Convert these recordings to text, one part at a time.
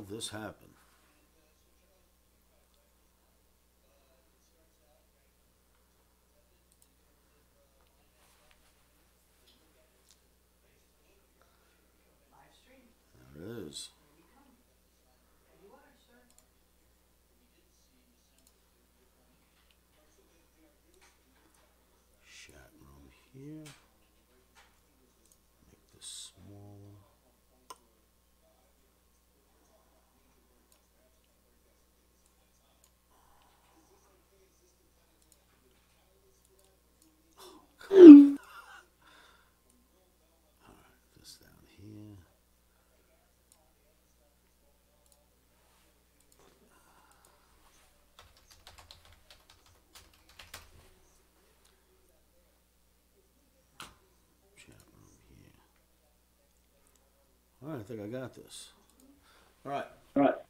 will this happen? There it is. Chat room here. Make this smaller. Alright, this down here. Chat room here. Alright, I think I got this. Alright.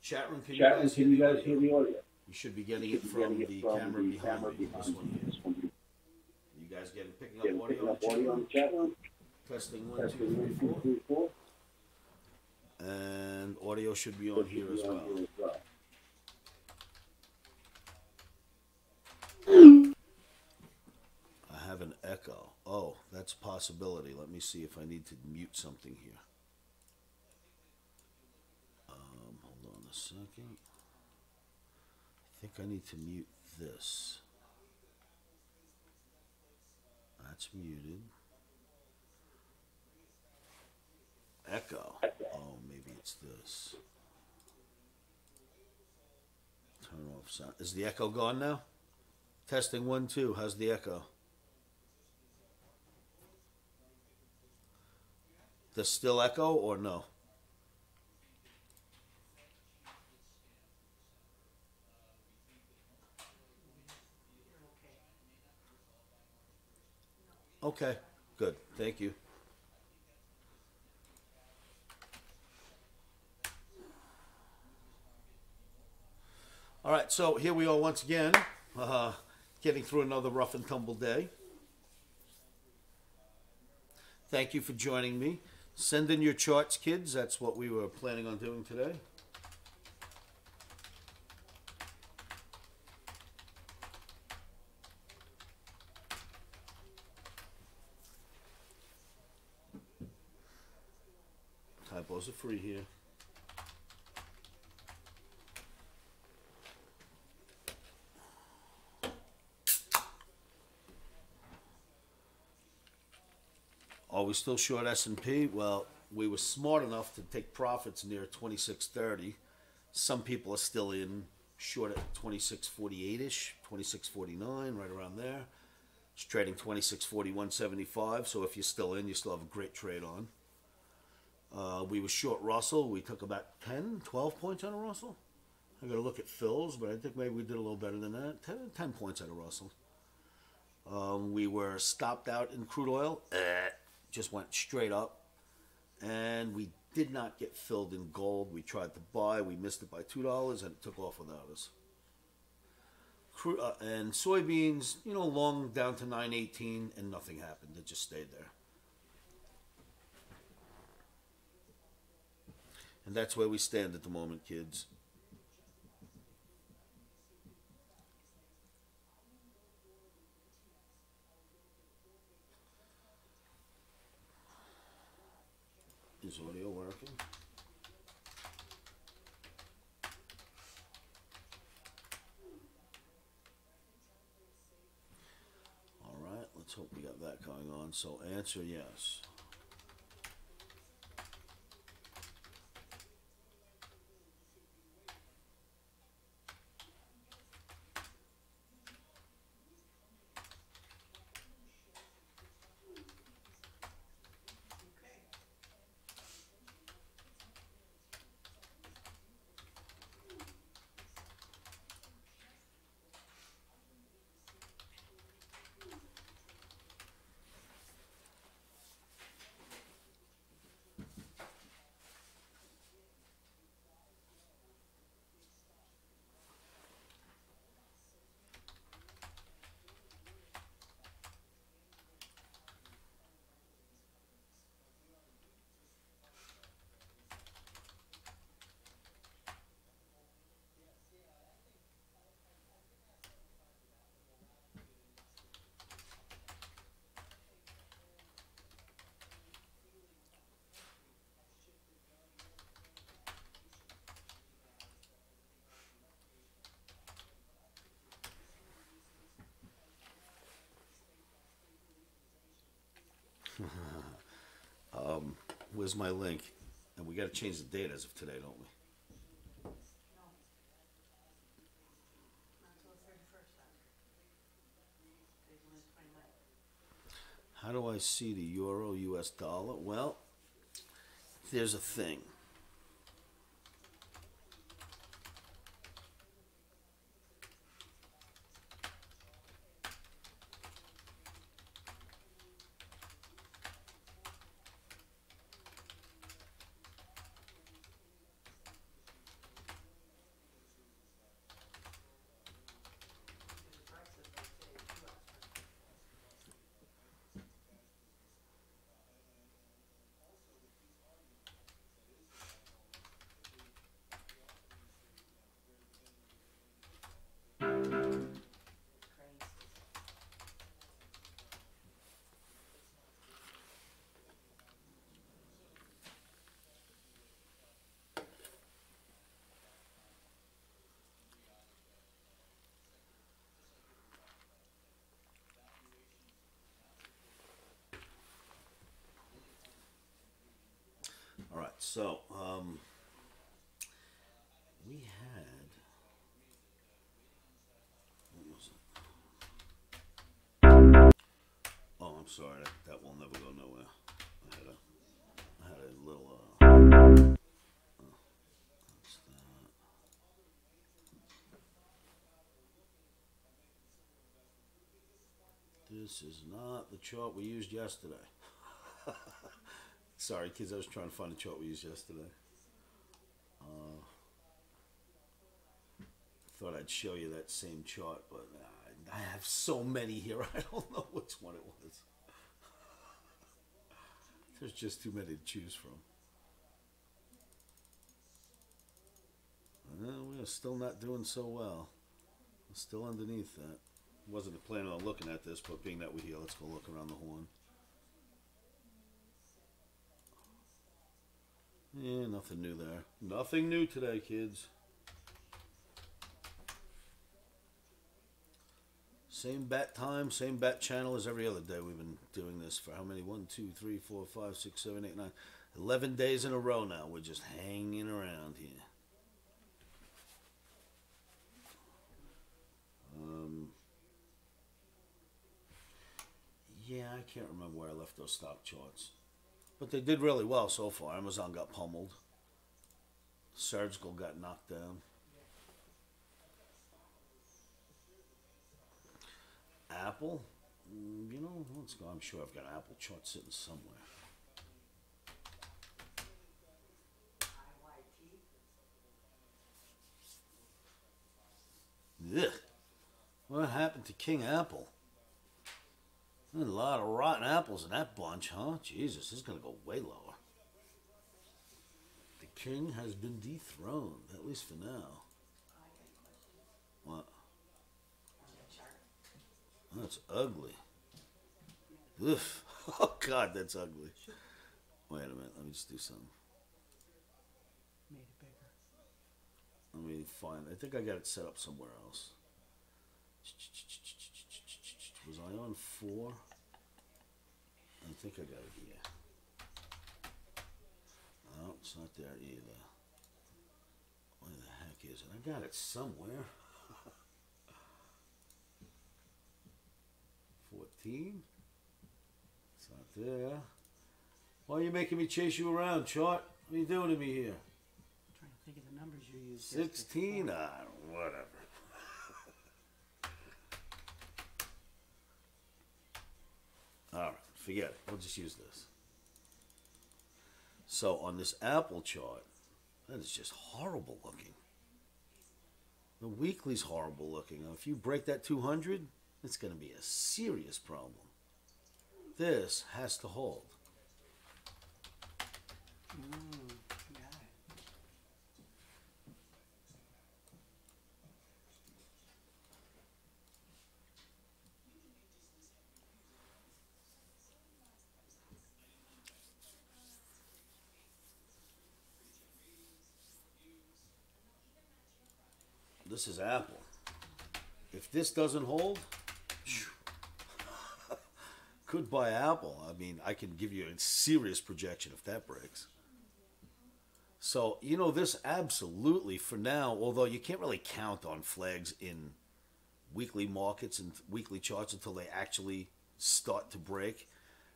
Chat room, can you guys hear the audio? You should be getting it from the camera behind me. This one here. You guys picking up audio on the chat room? Testing 1, 2, 3, 4. And audio should be on here as well. I have an echo. Oh, that's a possibility. Let me see if I need to mute something here. Hold on a second. I think I need to mute this. That's muted. Echo. Oh, maybe it's this. Turn off sound. Is the echo gone now? Testing 1, 2. How's the echo? Does still echo or no? Okay, good. Thank you. All right, so here we are once again, getting through another rough and tumble day. Thank you for joining me. Send in your charts, kids. That's what we were planning on doing today. Typos are free here. Are we still short S&P? Well, we were smart enough to take profits near 26.30. Some people are still in short at 26.48-ish, 26.49, right around there. It's trading 26.41.75, so if you're still in, you still have a great trade on. We were short Russell. We took about 10, 12 points out of Russell. I got to look at Phil's, but I think maybe we did a little better than that. 10 points out of Russell. We were stopped out in crude oil. Just went straight up. And we did not get filled in gold. We tried to buy. We missed it by $2, and it took off without us. And soybeans, you know, long down to 9.18, and nothing happened. It just stayed there. And that's where we stand at the moment, kids. Is audio working? All right, let's hope we got that going on. So answer yes. Where's my link? And we got to change the date as of today, don't we? How do I see the euro US dollar? Well, there's a thing. All right, so we had. What was it? Oh, I'm sorry. That will never go nowhere. I had a little. What's that? This is not the chart we used yesterday. Sorry, kids. I was trying to find the chart we used yesterday. Thought I'd show you that same chart, but I have so many here. I don't know which one it was. There's just too many to choose from. We're still not doing so well. We're still underneath that. Wasn't planning on looking at this, but being that we're here, let's go look around the horn. Yeah, nothing new there. Nothing new today, kids. Same bat time, same bat channel as every other day. We've been doing this for how many? 1, 2, 3, 4, 5, 6, 7, 8, 9. 11 days in a row now. We're just hanging around here. Yeah, I can't remember where I left those stock charts. But they did really well so far. Amazon got pummeled. Surgical got knocked down. Apple, you know, let's go. I'm sure I've got an Apple chart sitting somewhere. Ugh. What happened to King Apple? There's a lot of rotten apples in that bunch, huh? Jesus, this is going to go way lower. The king has been dethroned, at least for now. What? That's ugly. Ugh. Oh, God, that's ugly. Wait a minute. Let me just do something. Made it bigger. Let me find. I think I got it set up somewhere else. Was I on 4? I think I got it here. No, it's not there either. Where the heck is it? I got it somewhere. 14? It's not there. Why are you making me chase you around, chart? What are you doing to me here? I'm trying to think of the numbers you used. 16? Whatever. Alright, forget it. We'll just use this. So on this Apple chart, that is just horrible looking. The weekly's horrible looking. Now, if you break that 200, it's going to be a serious problem. This has to hold. Got it. This is Apple. If this doesn't hold, could buy Apple. I mean, I can give you a serious projection if that breaks. So, you know, this absolutely, for now, although you can't really count on flags in weekly markets and weekly charts until they actually start to break,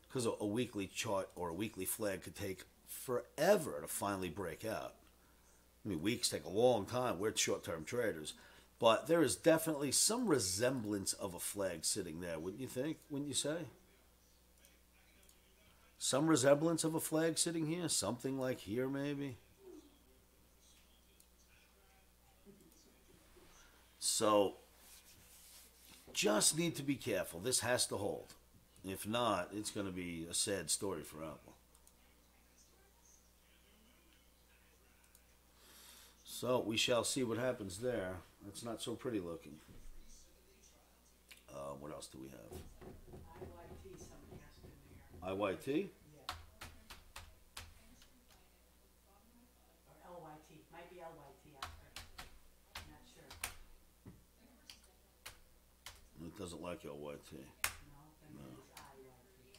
because a weekly chart or a weekly flag could take forever to finally break out. I mean, weeks take a long time. We're short-term traders. But there is definitely some resemblance of a flag sitting there, wouldn't you think? Wouldn't you say? Some resemblance of a flag sitting here? Something like here, maybe? So, just need to be careful. This has to hold. If not, it's going to be a sad story for Apple. So, we shall see what happens there. It's not so pretty looking. What else do we have? IYT, somebody asked in there. IYT? Yeah. Or LYT. Might be LYT after. I'm not sure. It doesn't like LYT. No, then No. maybe it's IYT.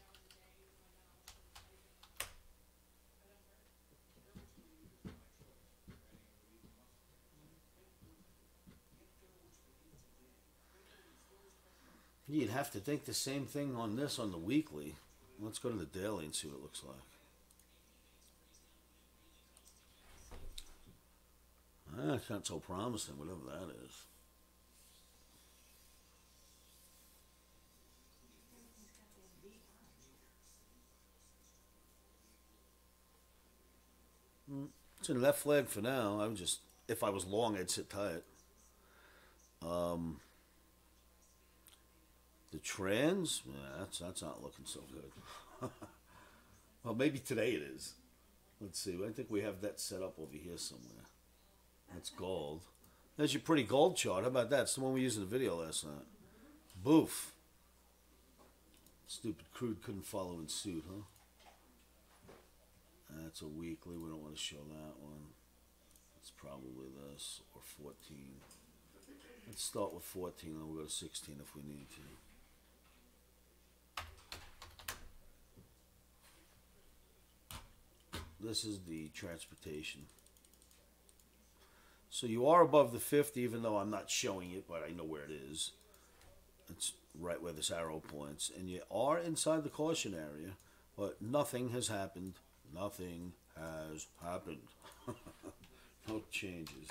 You'd have to think the same thing on this on the weekly. Let's go to the daily and see what it looks like. It's not so promising, whatever that is. It's in left flag for now. I'm just, if I was long, I'd sit tight. The trends, that's not looking so good. Well, maybe today it is. Let's see. I think we have that set up over here somewhere. That's gold. There's your pretty gold chart. How about that? It's the one we used in the video last night. Boof. Stupid crude couldn't follow in suit, huh? That's a weekly. We don't want to show that one. It's probably this or 14. Let's start with 14 and then we'll go to 16 if we need to. This is the transportation. So you are above the 50, even though I'm not showing it, but I know where it is. It's right where this arrow points. And you are inside the caution area, but nothing has happened. Nothing has happened. No changes.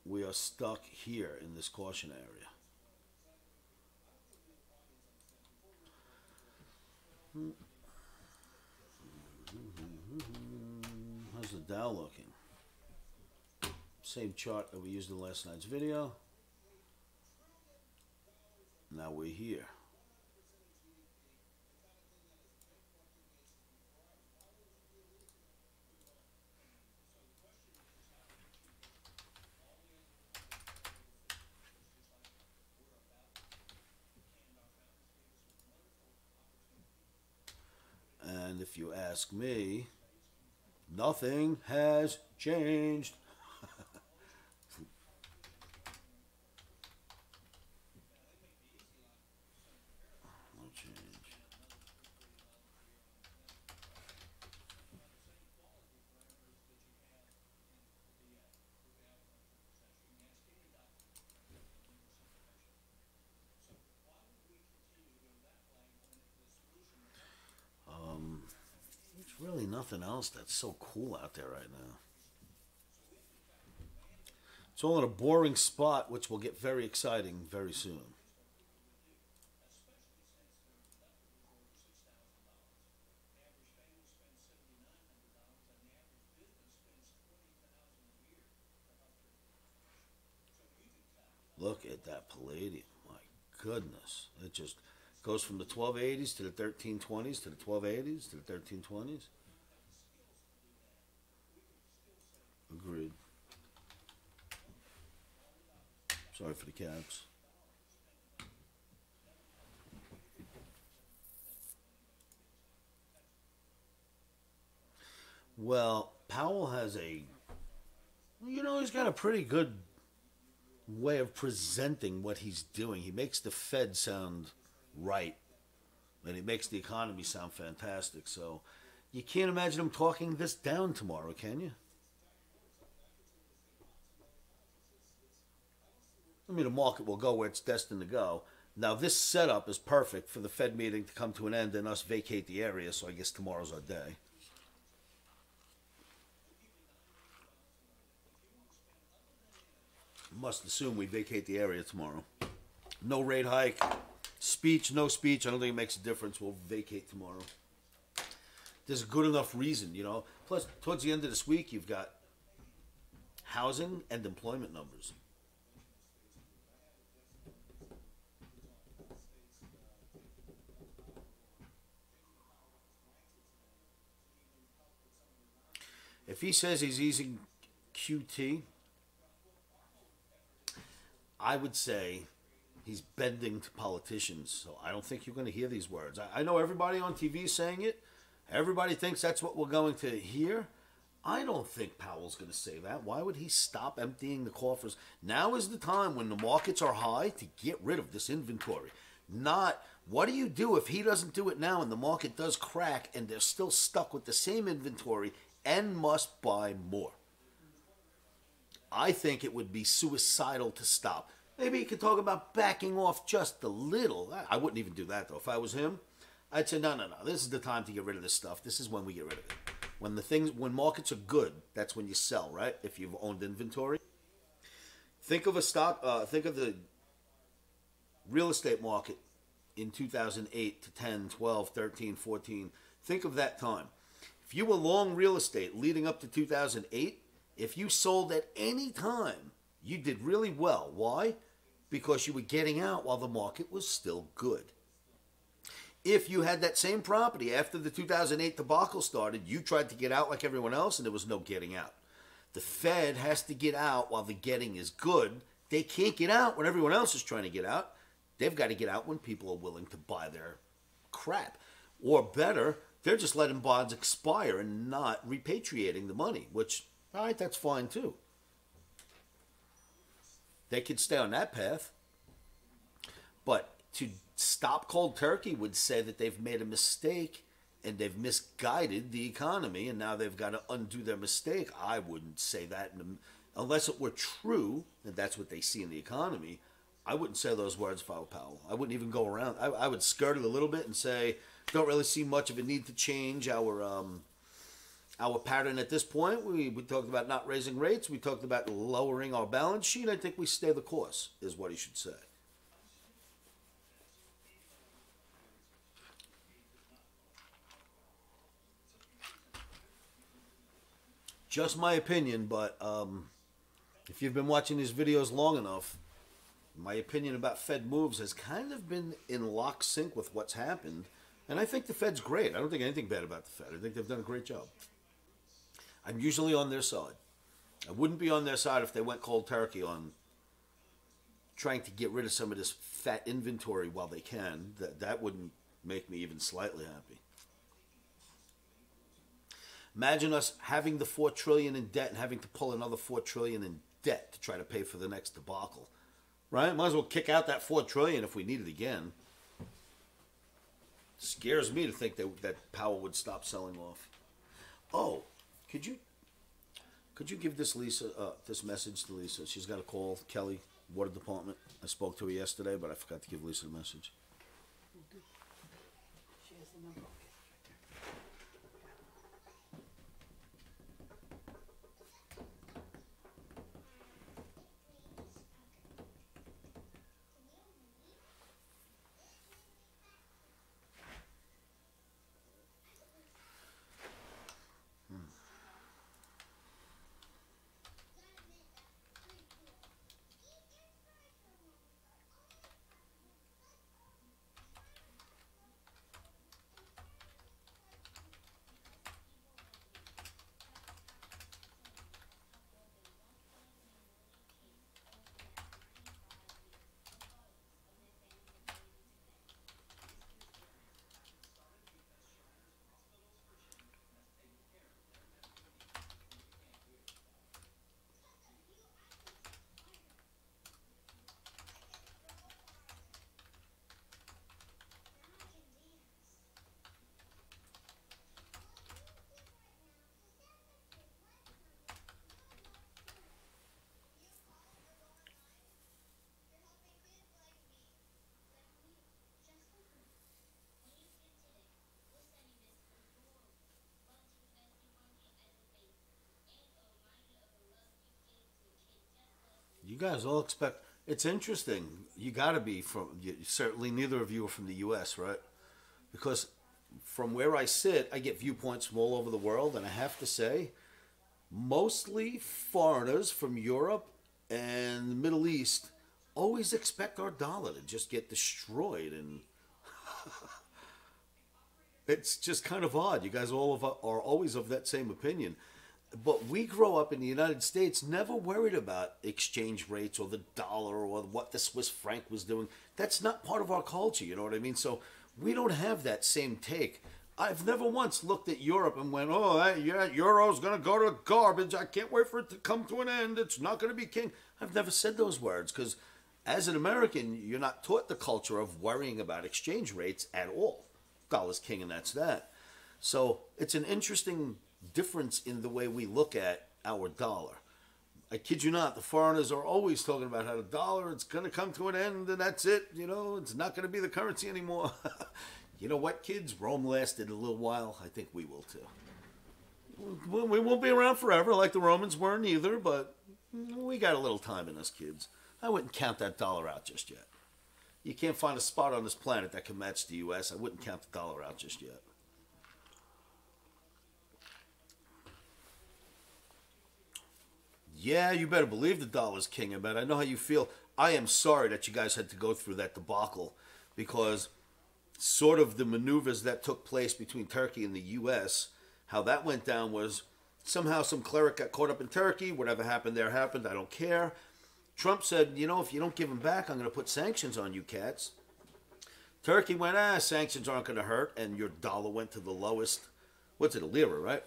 We are stuck here in this caution area. How's the Dow looking? Same chart that we used in last night's video. Now we're here. And if you ask me, nothing has changed. No change. There's really nothing else that's so cool out there right now. It's all in a boring spot, which will get very exciting very soon. Look at that palladium. My goodness. It just goes from the 1280s to the 1320s to the 1280s to the 1320s. Agreed. Sorry for the cabs. Well, Powell has he's got a pretty good way of presenting what he's doing. He makes the Fed sound right, and he makes the economy sound fantastic. So you can't imagine him talking this down tomorrow, can you? I mean, the market will go where it's destined to go. Now, this setup is perfect for the Fed meeting to come to an end and us vacate the area, so I guess tomorrow's our day. Must assume we vacate the area tomorrow. No rate hike. Speech, no speech. I don't think it makes a difference. We'll vacate tomorrow. There's a good enough reason, Plus, towards the end of this week, you've got housing and employment numbers. If he says he's easing QT, I would say he's bending to politicians. So I don't think you're going to hear these words. I know everybody on TV is saying it. Everybody thinks that's what we're going to hear. I don't think Powell's going to say that. Why would he stop emptying the coffers? Now is the time when the markets are high to get rid of this inventory. Not, what do you do if he doesn't do it now and the market does crack and they're still stuck with the same inventory and must buy more? I think it would be suicidal to stop. Maybe you could talk about backing off just a little. I wouldn't even do that, though. If I was him, I'd say, no. This is the time to get rid of this stuff. This is when we get rid of it. When markets are good, that's when you sell, right? If you've owned inventory. Think of the real estate market in 2008 to 10, 12, 13, 14. Think of that time. If you were long real estate leading up to 2008, if you sold at any time, you did really well. Why? Because you were getting out while the market was still good. If you had that same property after the 2008 debacle started, you tried to get out like everyone else and there was no getting out. The Fed has to get out while the getting is good. They can't get out when everyone else is trying to get out. They've got to get out when people are willing to buy their crap. Or better, they're just letting bonds expire and not repatriating the money, which, all right, that's fine too. They could stay on that path. But to stop cold turkey would say that they've made a mistake and they've misguided the economy and now they've got to undo their mistake. I wouldn't say that unless it were true and that's what they see in the economy. I wouldn't say those words if I were Powell. I wouldn't even go around. I would skirt it a little bit and say, don't really see much of a need to change our pattern at this point. We talked about not raising rates. We talked about lowering our balance sheet. I think we stay the course, is what he should say. Just my opinion, but if you've been watching these videos long enough, my opinion about Fed moves has kind of been in lock sync with what's happened. And I think the Fed's great. I don't think anything bad about the Fed. I think they've done a great job. I'm usually on their side. I wouldn't be on their side if they went cold turkey on trying to get rid of some of this fat inventory while they can. That wouldn't make me even slightly happy. Imagine us having the $4 trillion in debt and having to pull another $4 trillion in debt to try to pay for the next debacle. Right? Might as well kick out that $4 trillion if we need it again. Scares me to think that Powell would stop selling off. Oh, could you give this message to Lisa? She's got to call Kelly, Water Department. I spoke to her yesterday, but I forgot to give Lisa the message. She has the number. You guys all expect. It's interesting. You got to be from. Certainly, neither of you are from the U.S., right? Because from where I sit, I get viewpoints from all over the world, and I have to say, mostly foreigners from Europe and the Middle East always expect our dollar to just get destroyed, and it's just kind of odd. You guys are always of that same opinion. But we grow up in the United States never worried about exchange rates or the dollar or what the Swiss franc was doing. That's not part of our culture, you know what I mean? So we don't have that same take. I've never once looked at Europe and went, oh, yeah, Euro's going to go to garbage. I can't wait for it to come to an end. It's not going to be king. I've never said those words because as an American, you're not taught the culture of worrying about exchange rates at all. Dollar's king and that's that. So it's an interesting difference in the way we look at our dollar. I kid you not, the foreigners are always talking about how the dollar, it's going to come to an end and that's it. You know, it's not going to be the currency anymore. You know what, kids? Rome lasted a little while. I think we will too. We won't be around forever like the Romans weren't either, but we got a little time in us, kids. I wouldn't count that dollar out just yet. You can't find a spot on this planet that can match the U.S. I wouldn't count the dollar out just yet. Yeah, you better believe the dollar's king. I bet. I know how you feel. I am sorry that you guys had to go through that debacle because sort of the maneuvers that took place between Turkey and the U.S., how that went down was somehow some cleric got caught up in Turkey. Whatever happened there happened. I don't care. Trump said, you know, if you don't give them back, I'm going to put sanctions on you cats. Turkey went, sanctions aren't going to hurt. And your dollar went to the lowest. What's it, a lira, right?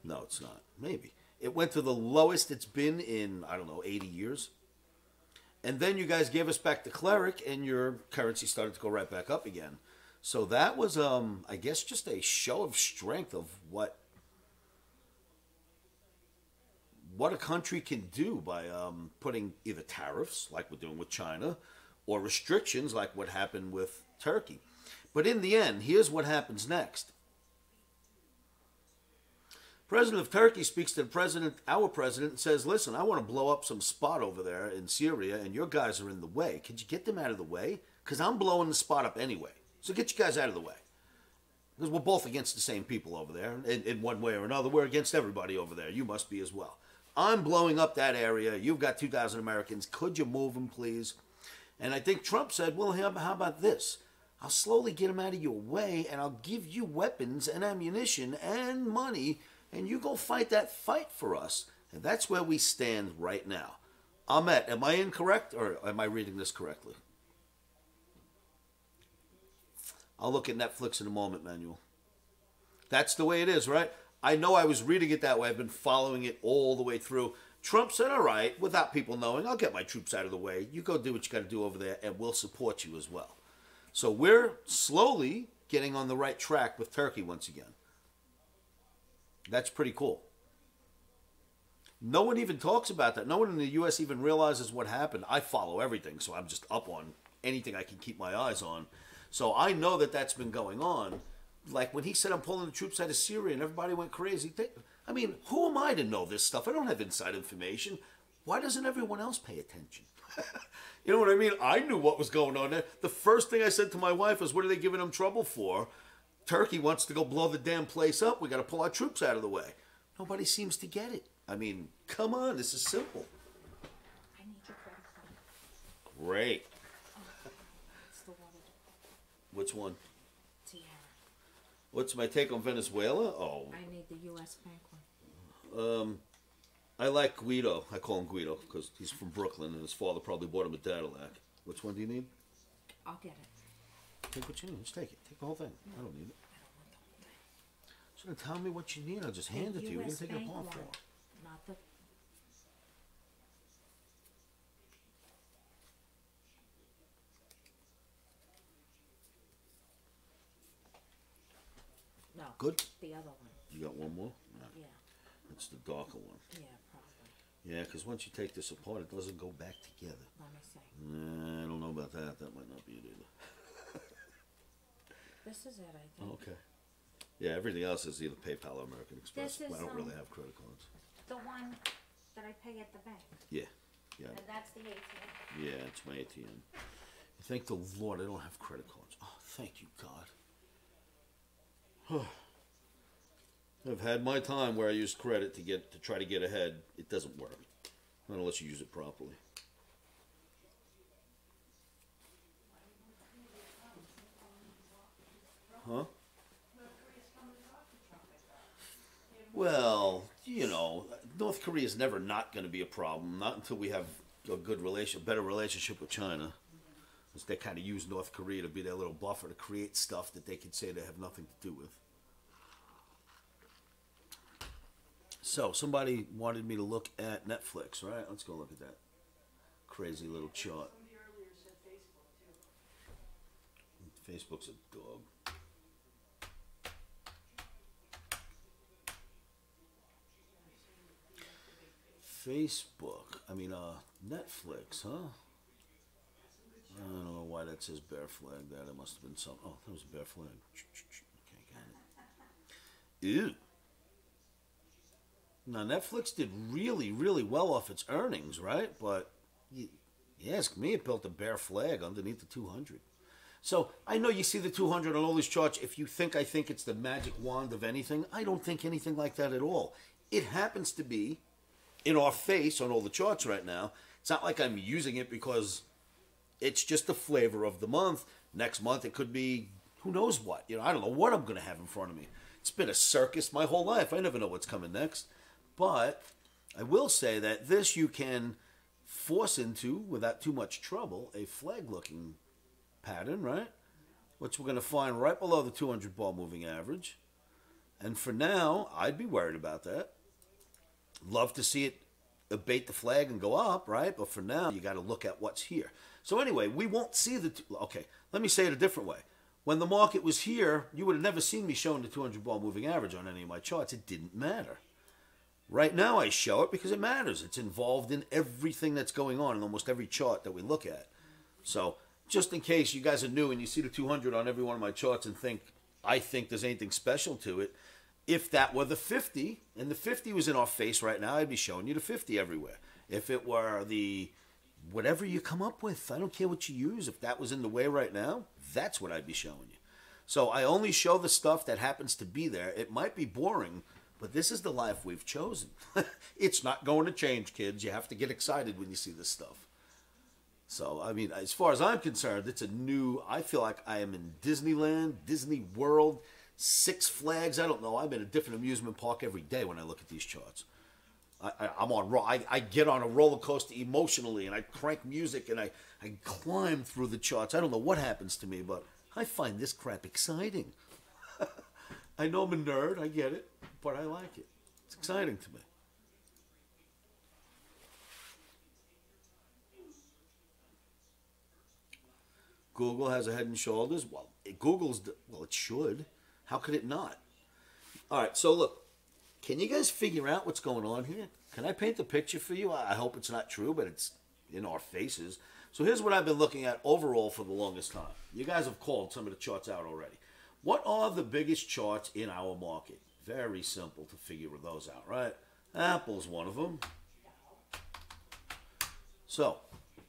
No, it's not. Maybe. It went to the lowest it's been in, I don't know, 80 years. And then you guys gave us back the cleric and your currency started to go right back up again. So that was, I guess, just a show of strength of what a country can do by putting either tariffs, like we're doing with China, or restrictions, like what happened with Turkey. But in the end, here's what happens next. President of Turkey speaks to the president, our president, and says, listen, I want to blow up some spot over there in Syria, and your guys are in the way. Could you get them out of the way? Because I'm blowing the spot up anyway. So get you guys out of the way. Because we're both against the same people over there. In one way or another, we're against everybody over there. You must be as well. I'm blowing up that area. You've got 2,000 Americans. Could you move them, please? And I think Trump said, well, how about this? I'll slowly get them out of your way, and I'll give you weapons and ammunition and money, and you go fight that fight for us. And that's where we stand right now. Ahmet, am I incorrect, or am I reading this correctly? I'll look at Netflix in a moment, Manuel. That's the way it is, right? I know I was reading it that way. I've been following it all the way through. Trump said, all right, without people knowing, I'll get my troops out of the way. You go do what you got to do over there, and we'll support you as well. So we're slowly getting on the right track with Turkey once again. That's pretty cool. No one even talks about that. No one in the U.S. even realizes what happened. I follow everything, so I'm just up on anything I can keep my eyes on. So I know that that's been going on. Like when he said, I'm pulling the troops out of Syria and everybody went crazy. I mean, who am I to know this stuff? I don't have inside information. Why doesn't everyone else pay attention? You know what I mean? I knew what was going on there. The first thing I said to my wife was, what are they giving them trouble for? Turkey wants to go blow the damn place up. We got to pull our troops out of the way. Nobody seems to get it. I mean, come on. This is simple. I need your credit card. Great. It's the wallet. Which one? Tiara. What's my take on Venezuela? Oh. I need the U.S. bank one. I like Guido. I call him Guido because he's from Brooklyn and his father probably bought him a Cadillac. Which one do you need? I'll get it. Take what you need. Just take it. Take the whole thing. I don't need it. I don't want the whole thing. So then tell me what you need. I'll just hand it to you. What are you take it bank apart one, for? not the. No. Good? The other one. You got one more? No. Yeah. That's the darker one. Yeah, probably. Yeah, because once you take this apart, it doesn't go back together. Let me see. Nah, I don't know about that. That might not be it either. This is it, I think. Okay. Yeah, everything else is either PayPal or American Express. This is, I don't really have credit cards. The one that I pay at the bank. Yeah. Yeah. And that's the ATM. Yeah, it's my ATM. Thank the Lord I don't have credit cards. Oh, thank you, God. I've had my time where I use credit to try to get ahead. It doesn't work. Not unless you use it properly. Huh? Well, North Korea is never not going to be a problem. Not until we have a better relationship with China. Because they kind of use North Korea to be their little buffer to create stuff that they can say they have nothing to do with. So, somebody wanted me to look at Netflix, right? Let's go look at that crazy little chart. Somebody earlier said Facebook, too. Facebook's a dog. Facebook. Netflix, huh? I don't know why that says bear flag there. There must have been some. Oh, that was a bear flag. Okay, got it. Ew. Now, Netflix did really, really well off its earnings, right? But you ask me, it built a bear flag underneath the 200. So I know you see the 200 on all these charts. If you think I think it's the magic wand of anything, I don't think anything like that at all. It happens to be in our face on all the charts right now. It's not like I'm using it because it's just the flavor of the month. Next month it could be who knows what. I don't know what I'm going to have in front of me. It's been a circus my whole life. I never know what's coming next. But I will say that this you can force into, without too much trouble, a flag-looking pattern, right? Which we're going to find right below the 200 bar moving average. And for now, I'd be worried about that. Love to see it abate the flag and go up, right? But for now, you got to look at what's here. So anyway, we won't see okay, let me say it a different way. When the market was here, you would have never seen me showing the 200 bar moving average on any of my charts. It didn't matter. Right now I show it because it matters. It's involved in everything that's going on in almost every chart that we look at. So just in case you guys are new and you see the 200 on every one of my charts and I think there's anything special to it, if that were the 50, and the 50 was in our face right now, I'd be showing you the 50 everywhere. If it were the whatever you come up with, I don't care what you use, if that was in the way right now, that's what I'd be showing you. So I only show the stuff that happens to be there. It might be boring, but this is the life we've chosen. It's not going to change, kids. You have to get excited when you see this stuff. So, as far as I'm concerned, I feel like I am in Disneyland, Disney World, Six Flags. I don't know. I'm in a different amusement park every day when I look at these charts. I get on a roller coaster emotionally, and I crank music, and I climb through the charts. I don't know what happens to me, but I find this crap exciting. I know I'm a nerd, I get it, but I like it. It's exciting to me. Google has a head and shoulders. Well, it should. How could it not? All right, so look, can you guys figure out what's going on here? Can I paint the picture for you? I hope it's not true, but it's in our faces. So here's what I've been looking at overall for the longest time. You guys have called some of the charts out already. What are the biggest charts in our market? Very simple to figure those out, right? Apple's one of them. So,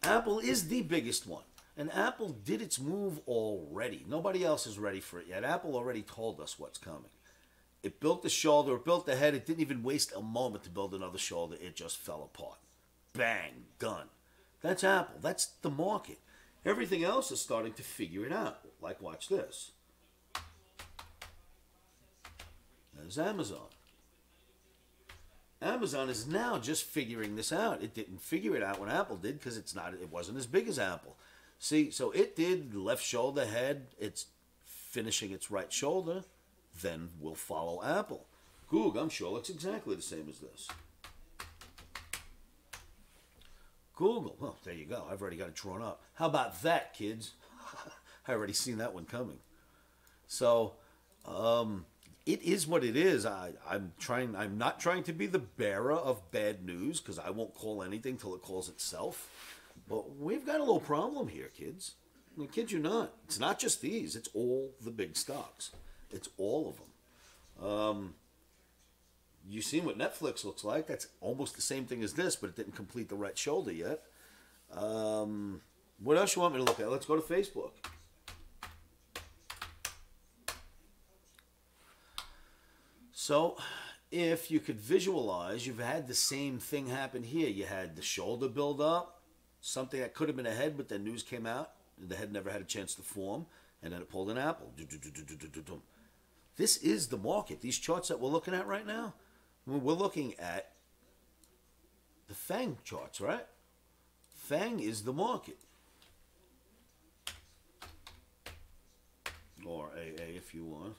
Apple is the biggest one. And Apple did its move already. Nobody else is ready for it yet. Apple already told us what's coming. It built the shoulder, it built the head. It didn't even waste a moment to build another shoulder. It just fell apart. Bang, done. That's Apple. That's the market. Everything else is starting to figure it out. Like, watch this. There's Amazon. Amazon is now just figuring this out. It didn't figure it out when Apple did because it wasn't as big as Apple. See, so it did left shoulder, head. It's finishing its right shoulder. Then we'll follow Apple. Google, I'm sure, looks exactly the same as this. Google, well, there you go. I've already got it drawn up. How about that, kids? I already seen that one coming. So, it is what it is. I'm not trying to be the bearer of bad news because I won't call anything till it calls itself. But we've got a little problem here, kids. I kid you not. It's not just these. It's all the big stocks. It's all of them. You seen what Netflix looks like? That's almost the same thing as this, but it didn't complete the right shoulder yet. What else you want me to look at? Let's go to Facebook. So, if you could visualize, you've had the same thing happen here. You had the shoulder build up, something that could have been a head, but then news came out. The head never had a chance to form, and then it pulled an apple. This is the market. These charts that we're looking at right now, we're looking at the FANG charts, right? FANG is the market. Or AA if you want.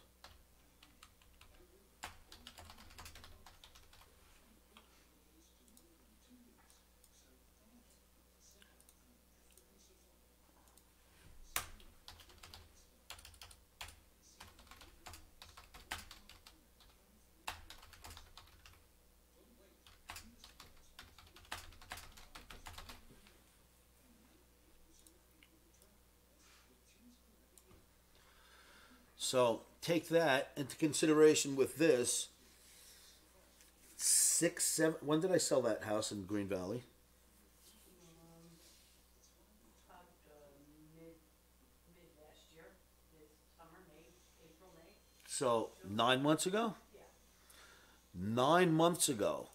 So take that into consideration with this. 6, 7. When did I sell that house in Green Valley? About mid last year, this summer, April, May. So 9 months ago? Yeah. 9 months ago,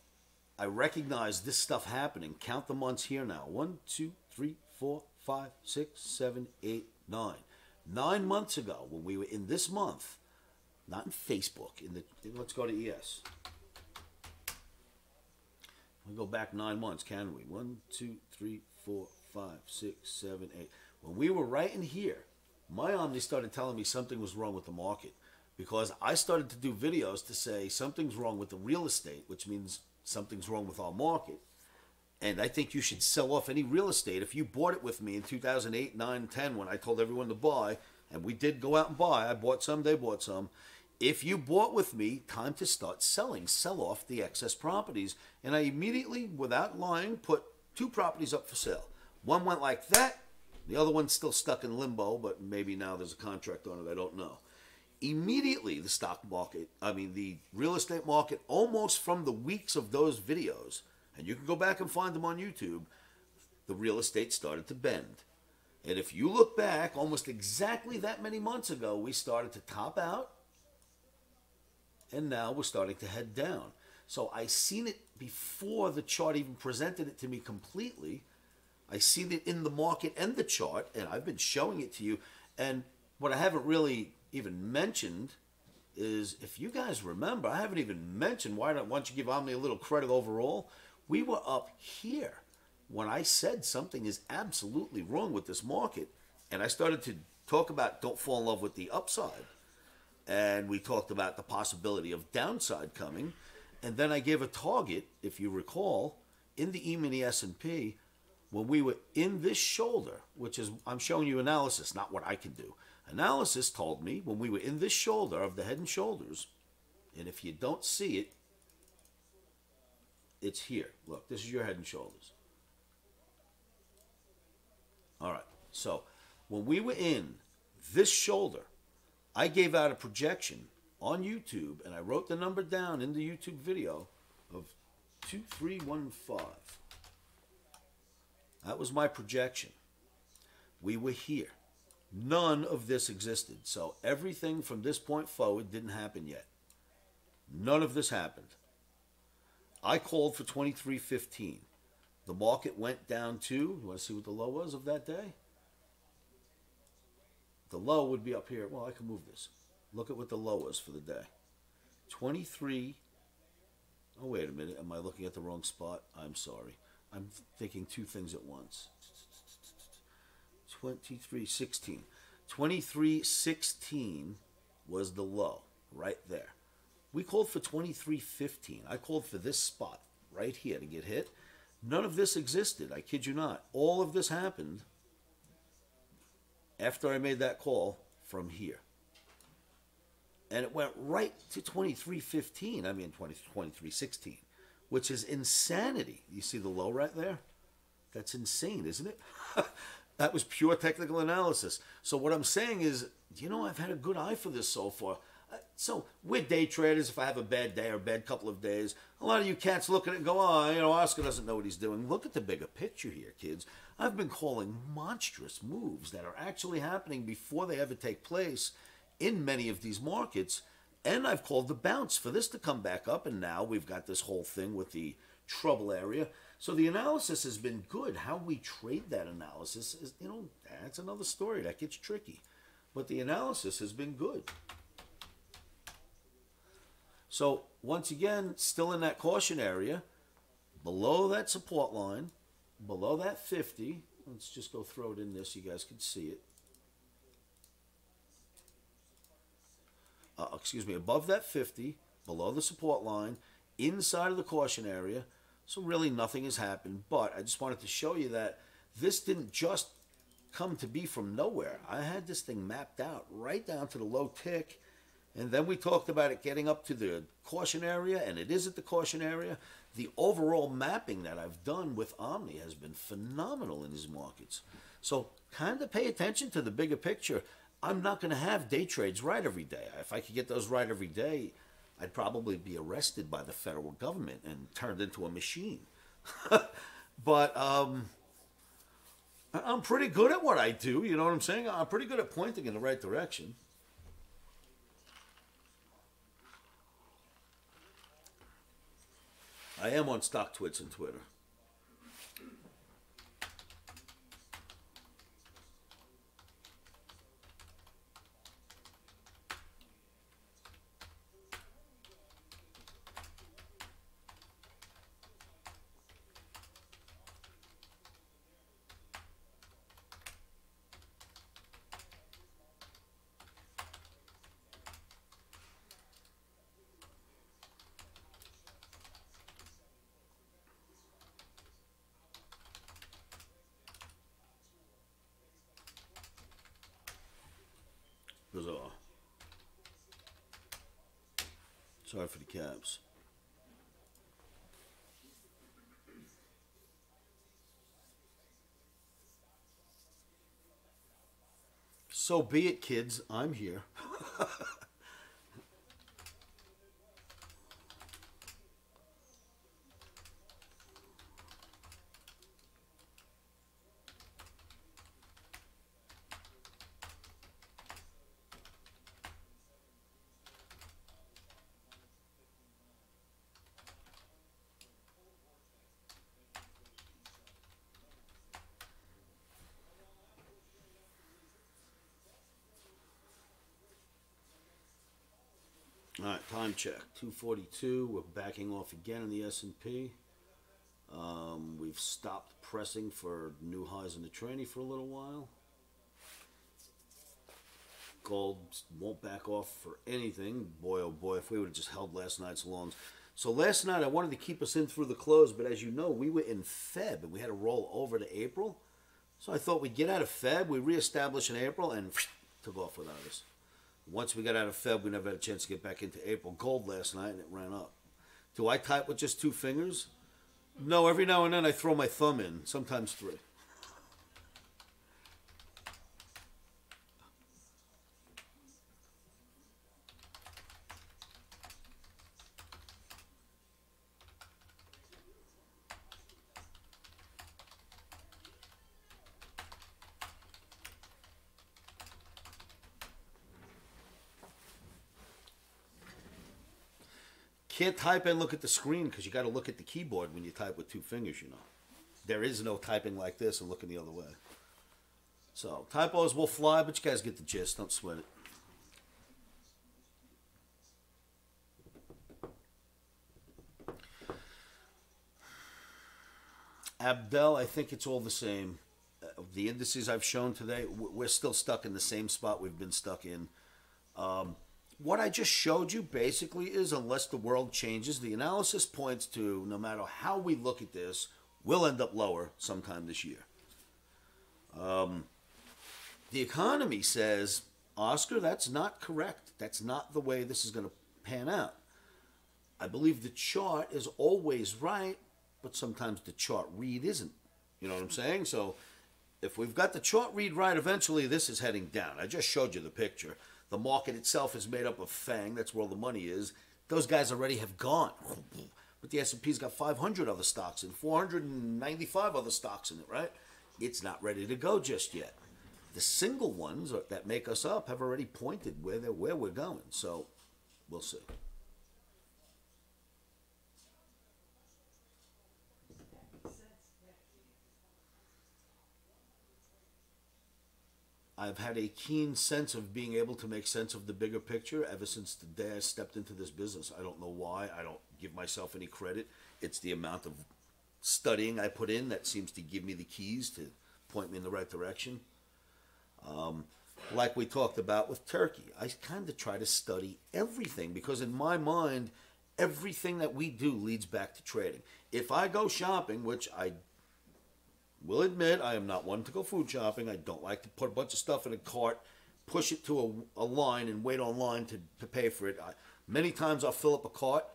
I recognized this stuff happening. Count the months here now. 1, 2, 3, 4, 5, 6, 7, 8, 9. 9 months ago, when we were in this month, not in Facebook, let's go to ES. We go back 9 months, can we? 1, 2, 3, 4, 5, 6, 7, 8. When we were right in here, my Omni started telling me something was wrong with the market because I started to do videos to say something's wrong with the real estate, which means something's wrong with our market. And I think you should sell off any real estate. If you bought it with me in 2008, 9, 10, when I told everyone to buy, and we did go out and buy, I bought some, they bought some. If you bought with me, time to start selling. Sell off the excess properties. And I immediately, without lying, put 2 properties up for sale. One went like that. The other one's still stuck in limbo, but maybe now there's a contract on it. I don't know. Immediately, the real estate market, almost from the weeks of those videos, and you can go back and find them on YouTube, the real estate started to bend. And if you look back, almost exactly that many months ago, we started to top out, and now we're starting to head down. So I seen it before the chart even presented it to me completely. I seen it in the market and the chart, and I've been showing it to you. And what I haven't really even mentioned is, if you guys remember, I haven't even mentioned, why don't you give Omni a little credit overall? We were up here when I said something is absolutely wrong with this market. And I started to talk about don't fall in love with the upside. And we talked about the possibility of downside coming. And then I gave a target, if you recall, in the E-mini S&P, when we were in this shoulder, which is, I'm showing you analysis, not what I can do. Analysis told me when we were in this shoulder of the head and shoulders, and if you don't see it, it's here. Look, this is your head and shoulders. All right. So when we were in this shoulder, I gave out a projection on YouTube, and I wrote the number down in the YouTube video of 2315. That was my projection. We were here. None of this existed. So everything from this point forward didn't happen yet. None of this happened. I called for 23.15. The market went down to, you want to see what the low was of that day? The low would be up here. Well, I can move this. Look at what the low was for the day. 23. Oh, wait a minute. Am I looking at the wrong spot? I'm sorry. I'm thinking 2 things at once. 23.16. 23.16 was the low right there. We called for 23.15. I called for this spot right here to get hit. None of this existed. I kid you not. All of this happened after I made that call from here. And it went right to 23.15. I mean 23.16, which is insanity. You see the low right there? That's insane, isn't it? That was pure technical analysis. So what I'm saying is, I've had a good eye for this so far. So we're day traders. If I have a bad day or a bad couple of days, a lot of you cats look at it and go, oh, Oscar doesn't know what he's doing. Look at the bigger picture here, kids. I've been calling monstrous moves that are actually happening before they ever take place in many of these markets. And I've called the bounce for this to come back up. And now we've got this whole thing with the trouble area. So the analysis has been good. How we trade that analysis is, that's another story. That gets tricky. But the analysis has been good. So once again, still in that caution area, below that support line, below that 50. Let's just go throw it in this so you guys can see it. Above that 50, below the support line, inside of the caution area. So really nothing has happened, but I just wanted to show you that this didn't just come to be from nowhere. I had this thing mapped out right down to the low tick, and then we talked about it getting up to the caution area, and it is at the caution area. The overall mapping that I've done with Omni has been phenomenal in these markets. So kind of pay attention to the bigger picture. I'm not going to have day trades right every day. If I could get those right every day, I'd probably be arrested by the federal government and turned into a machine. But I'm pretty good at what I do, you know what I'm saying? I'm pretty good at pointing in the right direction. I am on StockTwits and Twitter. Bizarre. Sorry for the caps. So be it, kids. I'm here. All right, time check. 242. We're backing off again in the S&P. We've stopped pressing for new highs in the tranny for a little while. Gold won't back off for anything. Boy, oh boy, if we would have just held last night's longs. So last night I wanted to keep us in through the close, but as you know, we were in Feb, and we had to roll over to April. So I thought we'd get out of Feb, we reestablish in April, and took off without us. Once we got out of Feb, we never had a chance to get back into April. Gold last night, and it ran up. Do I type with just 2 fingers? No, every now and then I throw my thumb in, sometimes 3. Can't type and look at the screen because you got to look at the keyboard when you type with 2 fingers, you know. There is no typing like this and looking the other way. So, typos will fly, but you guys get the gist. Don't sweat it. Abdel, I think it's all the same. The indices I've shown today, we're still stuck in the same spot we've been stuck in. What I just showed you basically is, unless the world changes, the analysis points to, no matter how we look at this, we'll end up lower sometime this year. The economy says, Oscar, that's not correct. That's not the way this is going to pan out. I believe the chart is always right, but sometimes the chart read isn't. You know what I'm saying? So if we've got the chart read right, eventually this is heading down. I just showed you the picture. The market itself is made up of FANG. That's where all the money is. Those guys already have gone. But the S&P's got 500 other stocks and 495 other stocks in it, right? It's not ready to go just yet. The single ones that make us up have already pointed where we're going. So we'll see. I've had a keen sense of being able to make sense of the bigger picture ever since the day I stepped into this business. I don't know why. I don't give myself any credit. It's the amount of studying I put in that seems to give me the keys to point me in the right direction. Like we talked about with Turkey, I kind of try to study everything because in my mind, everything that we do leads back to trading. If I go shopping, which I will admit I am not one to go food shopping. I don't like to put a bunch of stuff in a cart, push it to a line, and wait online to pay for it. Many times I'll fill up a cart,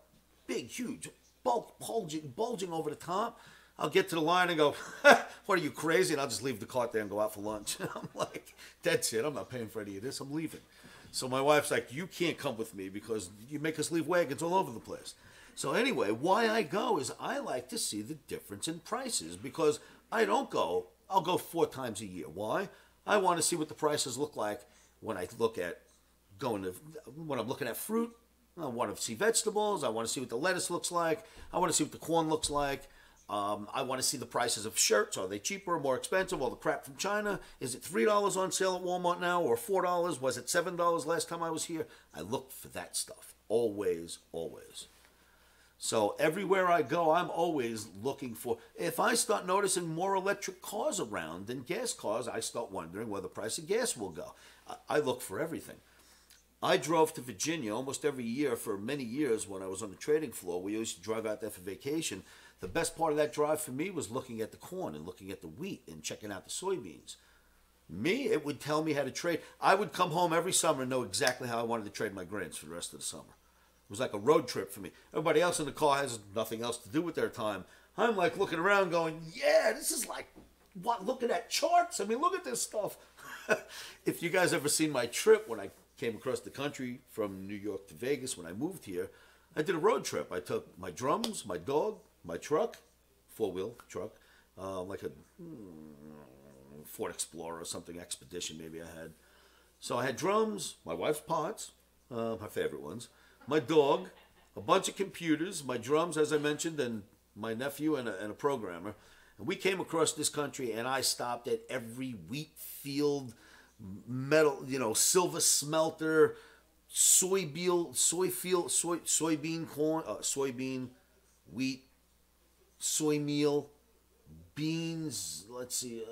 big, huge, bulging over the top. I'll get to the line and go, what are you, crazy? And I'll just leave the cart there and go out for lunch. I'm like, that's it. I'm not paying for any of this. I'm leaving. So my wife's like, you can't come with me because you make us leave wagons all over the place. So anyway, why I go is I like to see the difference in prices because I don't go. I'll go 4 times a year. Why? I want to see what the prices look like when I look at when I'm looking at fruit. I want to see vegetables. I want to see what the lettuce looks like. I want to see what the corn looks like. I want to see the prices of shirts. Are they cheaper or more expensive? All the crap from China. Is it $3 on sale at Walmart now or $4? Was it $7 last time I was here? I look for that stuff. Always, always. So everywhere I go, I'm always looking for... If I start noticing more electric cars around than gas cars, I start wondering where the price of gas will go. I look for everything. I drove to Virginia almost every year for many years when I was on the trading floor. We used to drive out there for vacation. The best part of that drive for me was looking at the corn and looking at the wheat and checking out the soybeans. It would tell me how to trade. I would come home every summer and know exactly how I wanted to trade my grains for the rest of the summer. It was like a road trip for me. Everybody else in the car has nothing else to do with their time. I'm like looking around going, yeah, this is like, what? Looking at charts. I mean, look at this stuff. If you guys ever seen my trip when I came across the country from New York to Vegas when I moved here, I did a road trip. I took my drums, my dog, my truck, 4-wheel truck, like a Ford Explorer or something, Expedition maybe I had. So I had drums, my wife's pots, her favorite ones, my dog, a bunch of computers, my drums, as I mentioned, and my nephew and a programmer. And we came across this country, and I stopped at every wheat field, metal, silver smelter, soybean corn, soybean, wheat, soy meal, beans. Let's see,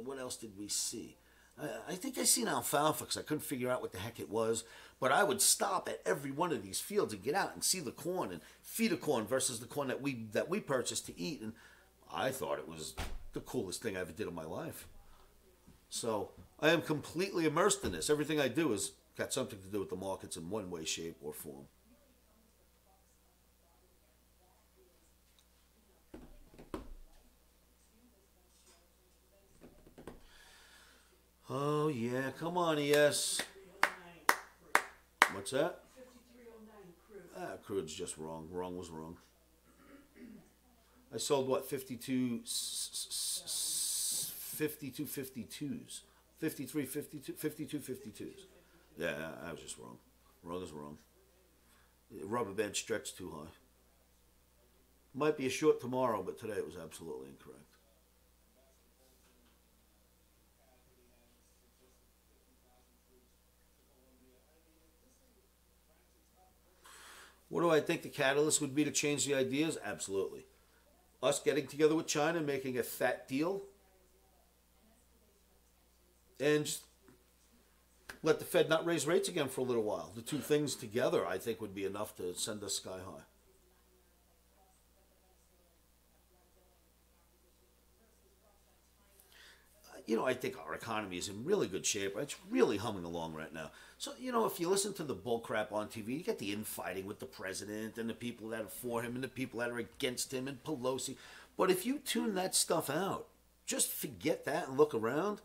what else did we see? I think I seen alfalfa because I couldn't figure out what the heck it was. But I would stop at every one of these fields and get out and see the corn and feed the corn versus the corn that we purchased to eat. And I thought it was the coolest thing I ever did in my life. So I am completely immersed in this. Everything I do has got something to do with the markets in one way, shape, or form. Oh, yeah. Come on, ES. What's that? 5309 crude. Crude's just wrong. Wrong was wrong. I sold, what, 5252s? 5252s. Yeah, I was just wrong. Wrong is wrong. The rubber band stretched too high. Might be a short tomorrow, but today it was absolutely incorrect. What do I think the catalyst would be to change the ideas? Absolutely. Us getting together with China, making a fat deal, and just let the Fed not raise rates again for a little while. The two things together, I think, would be enough to send us sky high. I think our economy is in really good shape. It's really humming along right now. So, if you listen to the bullcrap on TV, you get the infighting with the president and the people that are for him and the people that are against him and Pelosi. But if you tune that stuff out, just forget that and look around,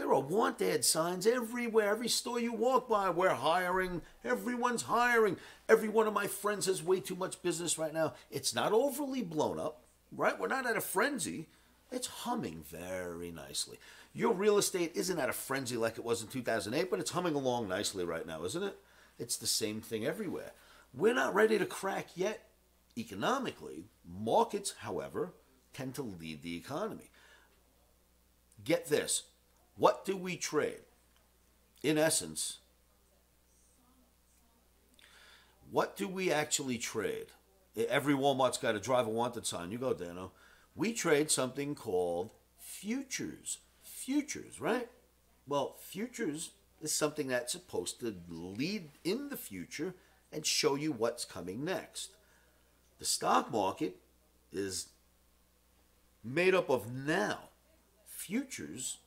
There are want ad signs everywhere. Every store you walk by, we're hiring. Everyone's hiring. Every one of my friends has way too much business right now. It's not overly blown up, right? We're not at a frenzy. It's humming very nicely. Your real estate isn't at a frenzy like it was in 2008, but it's humming along nicely right now, isn't it? It's the same thing everywhere. We're not ready to crack yet economically. Markets, however, tend to lead the economy. Get this. What do we trade? In essence, what do we actually trade? Every Walmart's got a drive a wanted sign. You go, Dano. We trade something called futures. Futures, right? Well, futures is something that's supposed to lead in the future and show you what's coming next. The stock market is made up of now. Futures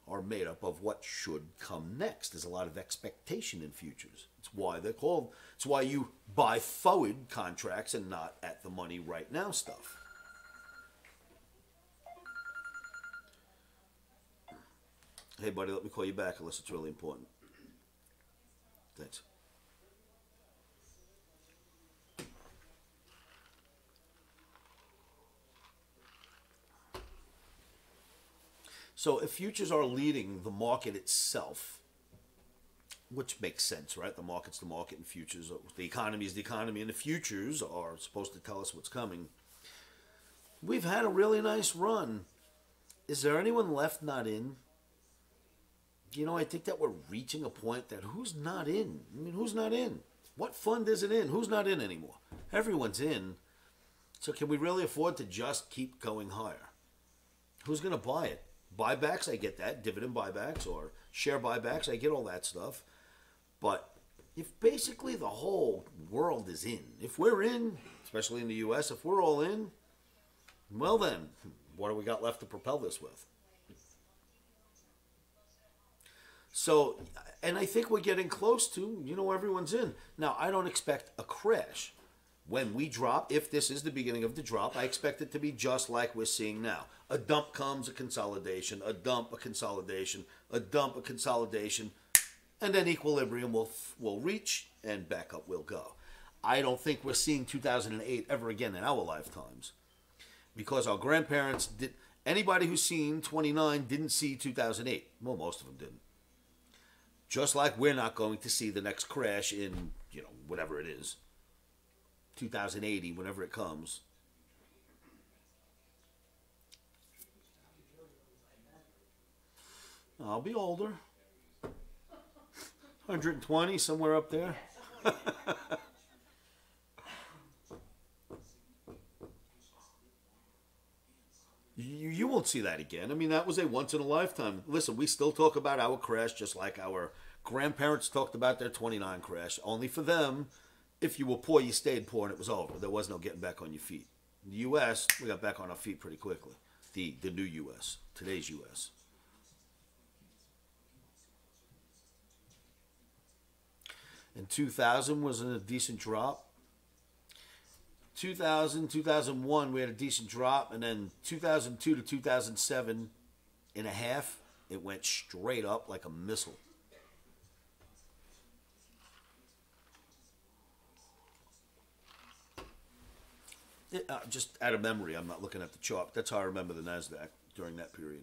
are made up of what should come next. There's a lot of expectation in futures. It's why they're called. It's why you buy forward contracts and not at the money right now stuff. Hey, buddy, let me call you back unless it's really important. Thanks. So if futures are leading the market itself, which makes sense, right? The market's the market and futures, the economy is the economy, and the futures are supposed to tell us what's coming. We've had a really nice run. Is there anyone left not in? You know, I think that we're reaching a point that who's not in? I mean, who's not in? What fund isn't in? Who's not in anymore? Everyone's in. So can we really afford to just keep going higher? Who's going to buy it? Buybacks, I get that. Dividend buybacks or share buybacks, I get all that stuff. But if basically the whole world is in, if we're in, especially in the U.S., if we're all in, well then, what do we got left to propel this with? So, and I think we're getting close to, everyone's in. Now, I don't expect a crash. When we drop, if this is the beginning of the drop, I expect it to be just like we're seeing now. A dump comes, a consolidation, a dump, a consolidation, a dump, a consolidation, and then equilibrium will reach and back up will go. I don't think we're seeing 2008 ever again in our lifetimes because our grandparents did. Anybody who's seen 29 didn't see 2008. Well, most of them didn't. Just like we're not going to see the next crash in, whatever it is. 2080, whenever it comes. I'll be older. 120, somewhere up there. You won't see that again. I mean, that was a once in a lifetime. Listen, we still talk about our crash just like our grandparents talked about their 29 crash. Only for them, if you were poor, you stayed poor and it was over. There was no getting back on your feet. In the U.S., we got back on our feet pretty quickly. The new U.S., today's U.S. And 2000 was a decent drop. 2001, we had a decent drop. And then 2002 to 2007 and a half, it went straight up like a missile. Just out of memory, I'm not looking at the chart. That's how I remember the NASDAQ during that period.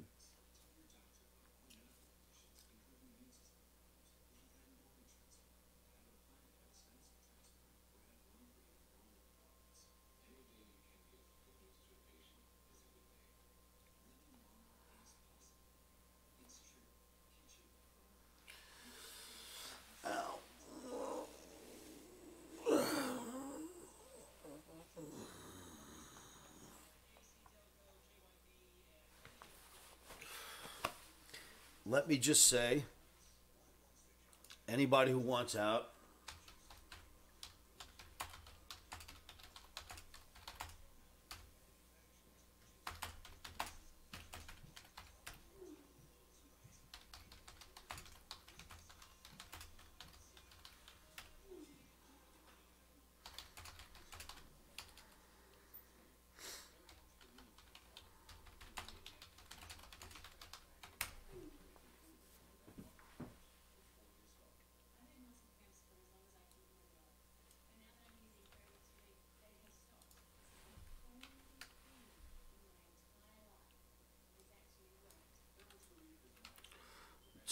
Let me just say, anybody who wants out,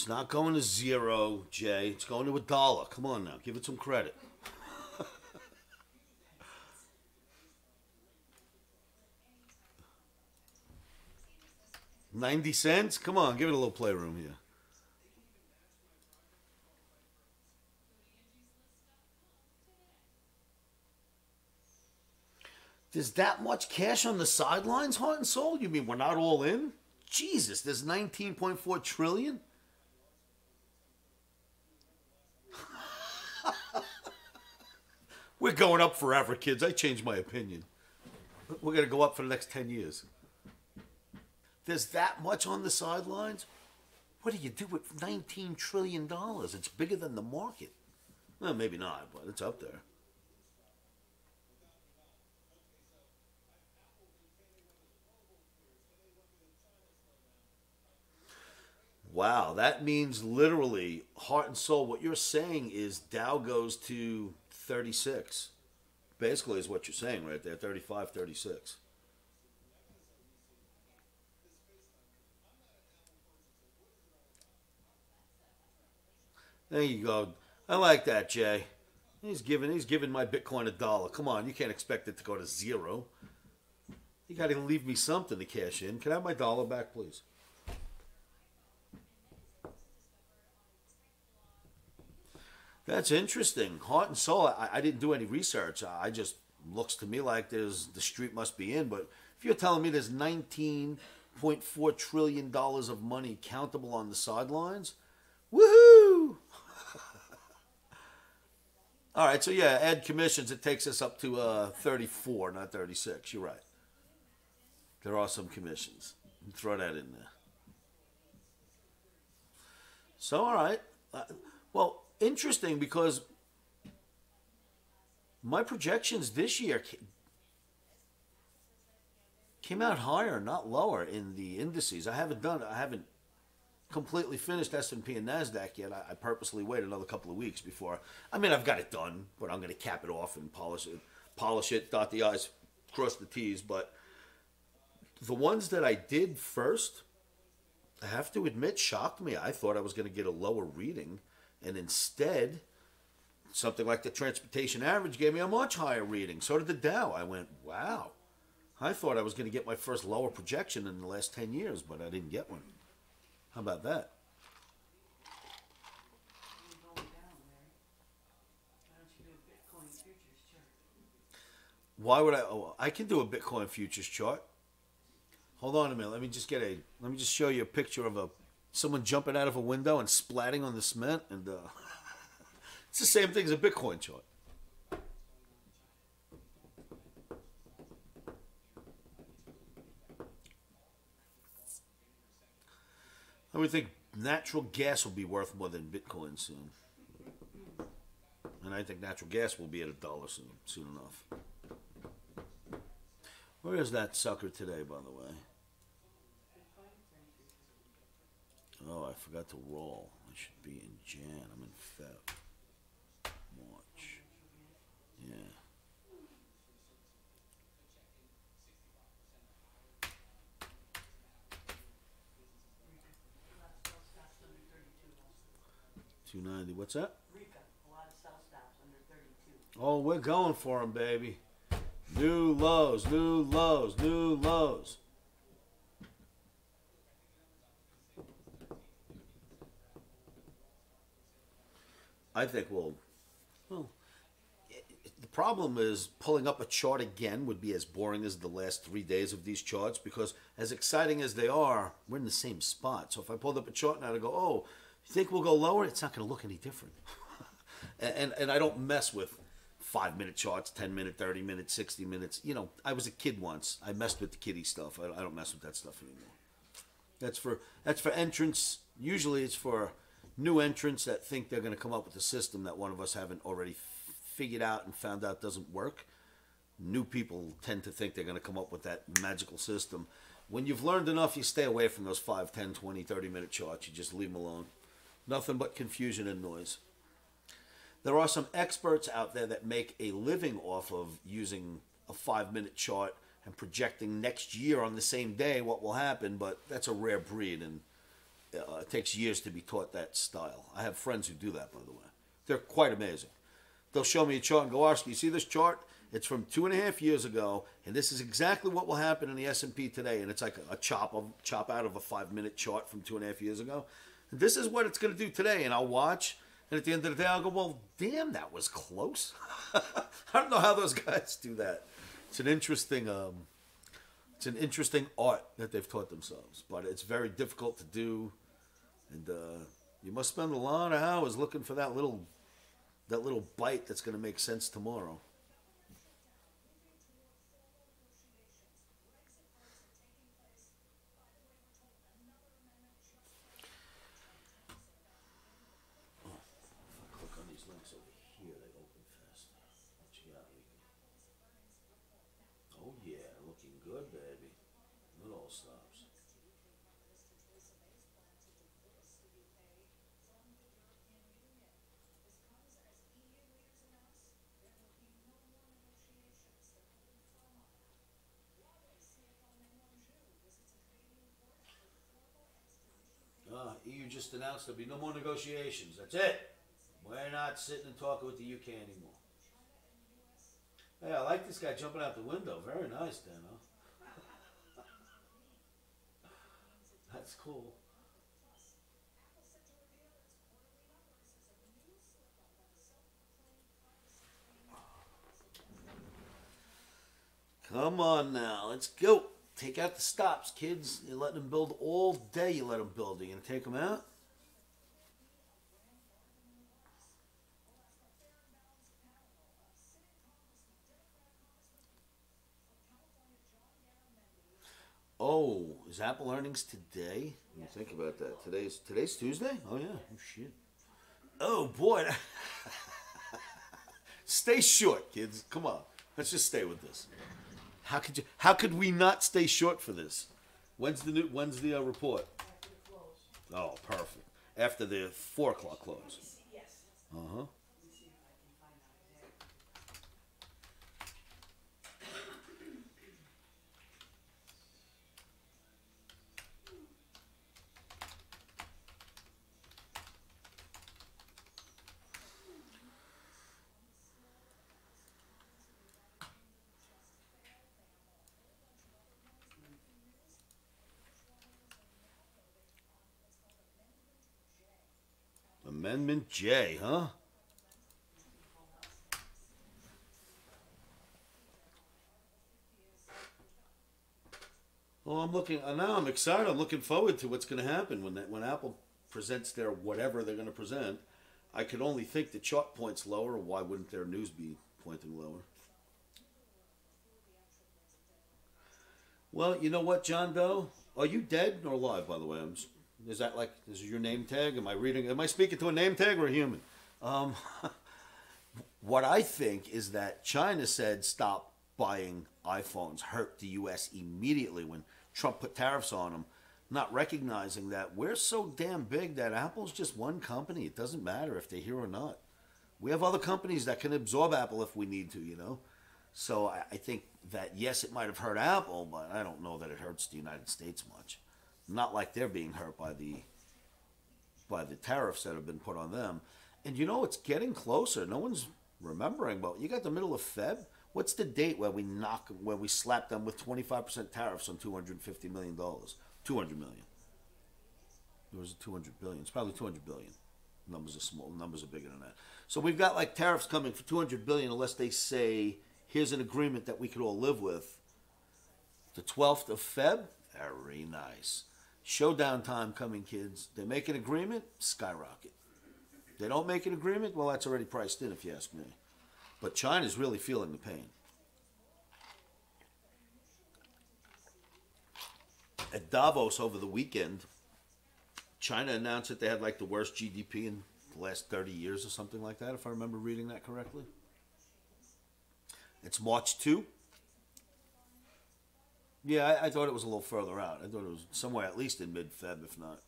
It's not going to zero, Jay. It's going to $1. Come on now, give it some credit. 90 cents? Come on, give it a little playroom here. There's that much cash on the sidelines, heart and soul? You mean we're not all in? Jesus, there's 19.4 trillion? We're going up forever, kids. I changed my opinion. We're going to go up for the next 10 years. There's that much on the sidelines? What do you do with $19 trillion? It's bigger than the market. Well, maybe not, but it's up there. Wow, that means literally, heart and soul, what you're saying is Dow goes to 36. Basically is what you're saying right there, 35, 36. There you go. I like that, Jay. He's giving my Bitcoin $1. Come on, you can't expect it to go to zero. You got to leave me something to cash in. Can I have my dollar back, please? That's interesting. Heart and soul. I didn't do any research. I just looks to me like the street must be in. But if you're telling me there's $19.4 trillion of money countable on the sidelines, woohoo! All right, so yeah, add commissions. It takes us up to 34, not 36. You're right. There are some commissions. Throw that in there. So all right. Well, interesting because my projections this year came out higher, not lower in the indices. I haven't completely finished S&P and NASDAQ yet. I purposely wait another couple of weeks before. I mean, I've got it done, but I'm going to cap it off and polish it, dot the I's, cross the T's. But the ones that I did first, I have to admit, shocked me. I thought I was going to get a lower reading. And instead, something like the transportation average gave me a much higher reading. So did the Dow. I went, wow. I thought I was going to get my first lower projection in the last 10 years, but I didn't get one. How about that? You're going down, Larry. Why don't you do a Bitcoin futures chart? Why would I? Oh, I can do a Bitcoin futures chart. Hold on a minute. Let me just show you a picture of someone jumping out of a window and splatting on the cement, and it's the same thing as a Bitcoin chart. I would think natural gas will be worth more than Bitcoin soon. And I think natural gas will be at $1 soon enough. Where is that sucker today, by the way? Oh, I forgot to roll. I should be in Jan. I'm in Feb. March. Yeah. $290. What's that? Rika, a lot of sell stops under 32. Oh, we're going for them, baby. New lows, new lows, new lows. I think well, the problem is pulling up a chart again would be as boring as the last 3 days of these charts because as exciting as they are, we're in the same spot. So if I pulled up a chart now to go, oh, you think we'll go lower? It's not going to look any different. and I don't mess with 5-minute charts, 10-minute, 30-minute, 60 minutes. You know, I was a kid once. I messed with the kiddie stuff. I don't mess with that stuff anymore. That's for entrance. Usually it's for new entrants that think they're going to come up with a system that one of us haven't already figured out and found out doesn't work. New people tend to think they're going to come up with that magical system. When you've learned enough, you stay away from those 5, 10, 20, 30-minute charts. You just leave them alone. Nothing but confusion and noise. There are some experts out there that make a living off of using a 5-minute chart and projecting next year on the same day what will happen, but that's a rare breed, and It takes years to be taught that style. I have friends who do that, by the way. They're quite amazing. They'll show me a chart and go, Arski, you see this chart? It's from 2.5 years ago, and this is exactly what will happen in the S&P today. And it's like a chop out of a 5-minute chart from 2.5 years ago. And this is what it's going to do today. And I'll watch, and at the end of the day, I'll go, well, damn, that was close. I don't know how those guys do that. It's an interesting art that they've taught themselves, but it's very difficult to do, and you must spend a lot of hours looking for that little bite that's going to make sense tomorrow. Click on these links over here, they open faster. What you got, Rico? Oh yeah, looking good, baby. It all stops. EU just announced there'll be no more negotiations. That's it. We're not sitting and talking with the UK anymore. Hey, I like this guy jumping out the window. Very nice, Dano. That's cool. Come on now, let's go. Take out the stops, kids. You're letting them build all day. You let them build. Are you going to take them out? Oh, is Apple earnings today? Let me think about that. Today's Tuesday? Oh yeah. Oh shit. Oh boy. Stay short, kids. Come on. Let's just stay with this. How could we not stay short for this? When's the report? After the close. Oh, perfect. After the 4 o'clock close. Yes. Uh-huh. Let me see if I can find out exactly. Amendment J, huh? Well, now I'm excited. I'm looking forward to what's going to happen when Apple presents their whatever they're going to present. I could only think the chart points lower. Why wouldn't their news be pointing lower? Well, you know what, John Doe? Are you dead or alive, by the way? Is your name tag? Am I speaking to a name tag or a human? What I think is that China said stop buying iPhones, hurt the U.S. immediately when Trump put tariffs on them, not recognizing that we're so damn big that Apple's just one company. It doesn't matter if they're here or not. We have other companies that can absorb Apple if we need to, you know? So I think that, yes, it might have hurt Apple, but I don't know that it hurts the United States much. Not like they're being hurt by the tariffs that have been put on them. And you know, it's getting closer. No one's remembering, but you got the middle of Feb. What's the date where we slap them with 25% tariffs on $250 million? 200 million. Or was it 200 billion? It's probably 200 billion. Numbers are small. Numbers are bigger than that. So we've got like tariffs coming for 200 billion unless they say, here's an agreement that we could all live with. The 12th of Feb? Very nice. Showdown time coming, kids. They make an agreement, skyrocket. They don't make an agreement, well, that's already priced in, if you ask me. But China's really feeling the pain. At Davos over the weekend, China announced that they had like the worst GDP in the last 30 years or something like that, if I remember reading that correctly. It's March 2. Yeah, I thought it was a little further out. I thought it was somewhere at least in mid-Feb, if not.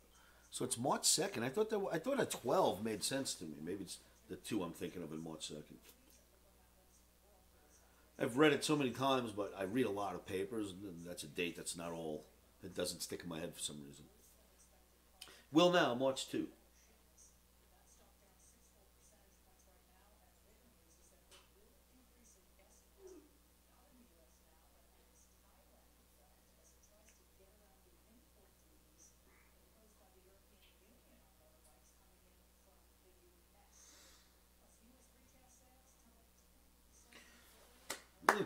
So it's March 2nd. I thought a 12 made sense to me. Maybe it's the 2 I'm thinking of in March 2nd. I've read it so many times, but I read a lot of papers, and that's a date that's not all. It doesn't stick in my head for some reason. Will now, March 2.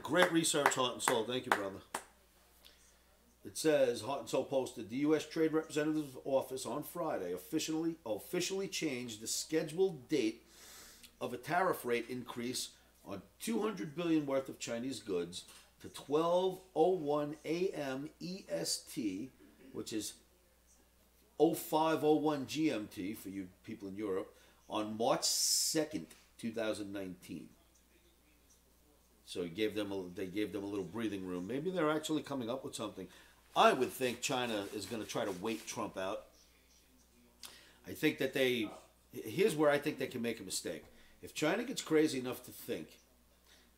Great research, Heart and Soul. Thank you, brother. It says, Heart and Soul posted, the U.S. Trade Representative's Office on Friday officially changed the scheduled date of a tariff rate increase on $200 billion worth of Chinese goods to 12:01 a.m. EST, which is 05:01 GMT for you people in Europe, on March 2nd, 2019. So they gave them a little breathing room. Maybe they're actually coming up with something. I would think China is going to try to wait Trump out. I think that here's where I think they can make a mistake. If China gets crazy enough to think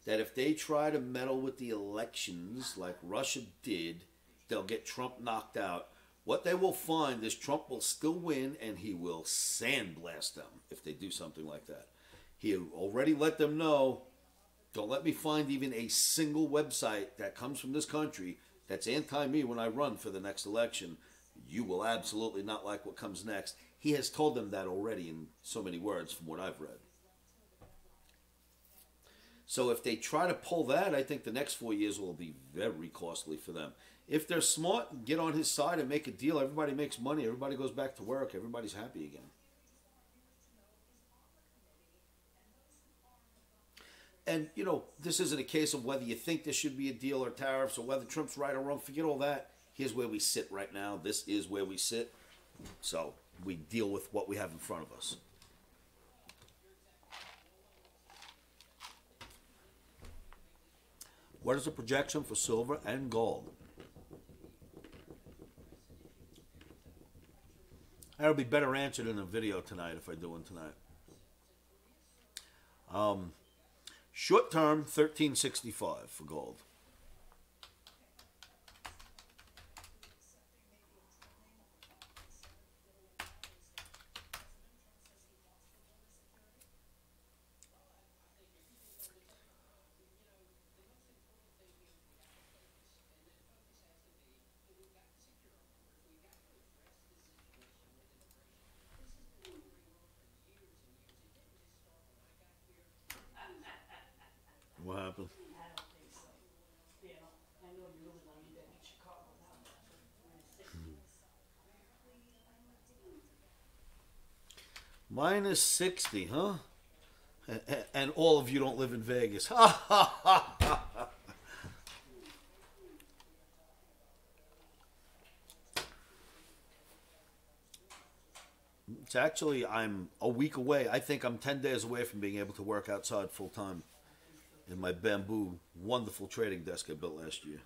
that if they try to meddle with the elections like Russia did, they'll get Trump knocked out. What they will find is Trump will still win and he will sandblast them if they do something like that. He already let them know, don't let me find even a single website that comes from this country that's anti-me when I run for the next election. You will absolutely not like what comes next. He has told them that already in so many words from what I've read. So if they try to pull that, I think the next 4 years will be very costly for them. If they're smart, get on his side and make a deal. Everybody makes money. Everybody goes back to work. Everybody's happy again. And, you know, this isn't a case of whether you think there should be a deal or tariffs or whether Trump's right or wrong. Forget all that. Here's where we sit right now. This is where we sit. So we deal with what we have in front of us. What is the projection for silver and gold? That'll be better answered in a video tonight if I do one tonight. Short term, 1365 for gold. What happened? I don't think so. You know, I know you really want to be back in Chicago now. Minus 60, huh? And all of you don't live in Vegas. Ha ha ha ha. It's actually, I'm a week away. I think I'm 10 days away from being able to work outside full time in my bamboo, wonderful trading desk I built last year.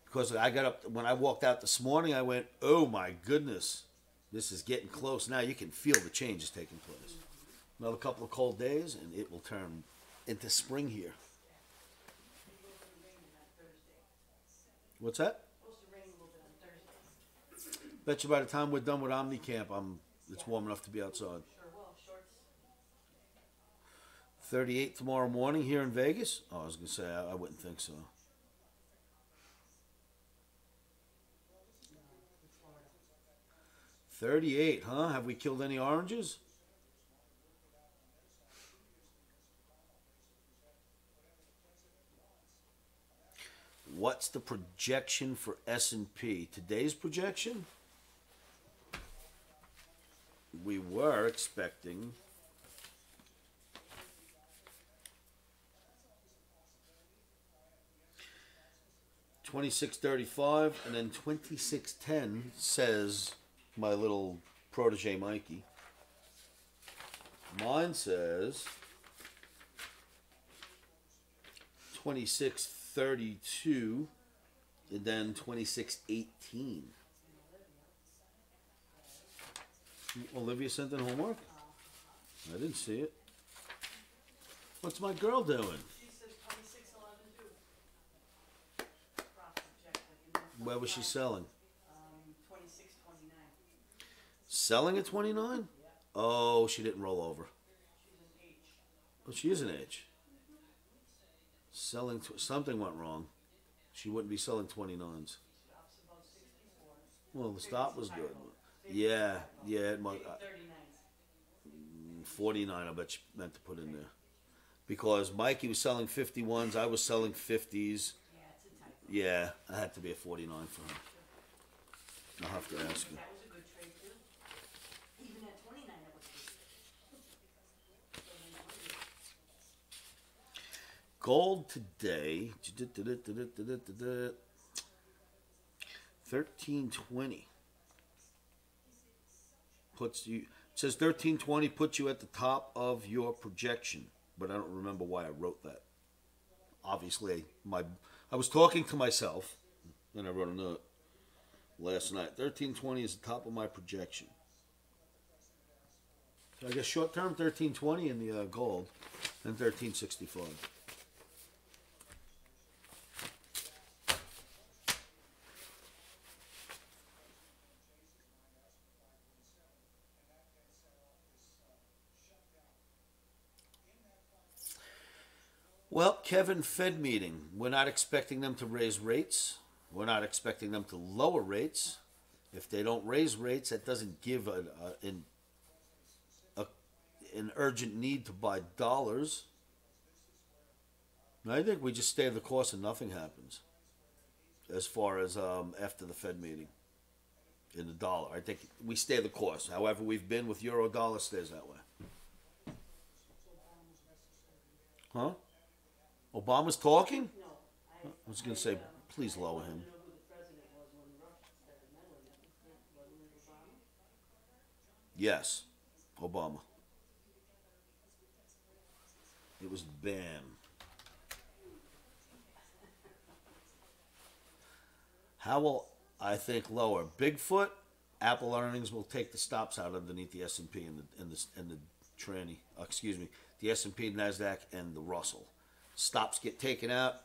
Because I got up, when I walked out this morning, I went, oh my goodness, this is getting close. Now you can feel the changes taking place. Another couple of cold days and it will turn into spring here. What's that? Bet you by the time we're done with Omni Camp, it's warm enough to be outside. Sure will. Shorts. 38 tomorrow morning here in Vegas? Oh, I was going to say, I wouldn't think so. No, it's Florida. 38, huh? Have we killed any oranges? What's the projection for S&P? Today's projection? We were expecting $26.35 and then $26.10 says my little protege Mikey. Mine says 26.32 and then 26.18. Olivia sent in homework? I didn't see it. What's my girl doing? She says 26.11 too. Profit projected. Where was she selling? 26.22. Selling at 29? Yep. Oh, she didn't roll over. She's an H. Oh, she is an H. Selling, something went wrong. She wouldn't be selling 29s. Stops about 64. Well, the stop was good. 55. Yeah, yeah, it might, 39s. 49 I bet she meant to put in there. Because Mikey was selling 51s, I was selling 50s. Yeah, it's a typo. Yeah, I had to be a 49 for her. I'll have to ask her. That was a good trade too. Even at 29, that was good. Gold today, 1320 puts you. It says 1320 puts you at the top of your projection, but I don't remember why I wrote that. Obviously, I was talking to myself, and I wrote a note last night. 1320 is the top of my projection. So I guess short term 1320 in the gold, and 1365. Well, Kevin, Fed meeting. We're not expecting them to raise rates. We're not expecting them to lower rates. If they don't raise rates, that doesn't give an urgent need to buy dollars. I think we just stay the course and nothing happens. As far as after the Fed meeting in the dollar, I think we stay the course. However, we've been with euro dollar stays that way. Huh? Obama's talking? No, I was going to say, please lower him. I know who the president was when Russia started meddling in it. Wasn't it Obama? Yes, Obama. It was BAM. How will I think lower? Bigfoot, Apple earnings will take the stops out underneath the S&P and the tranny. Excuse me, the S&P, Nasdaq, and the Russell. Stops get taken out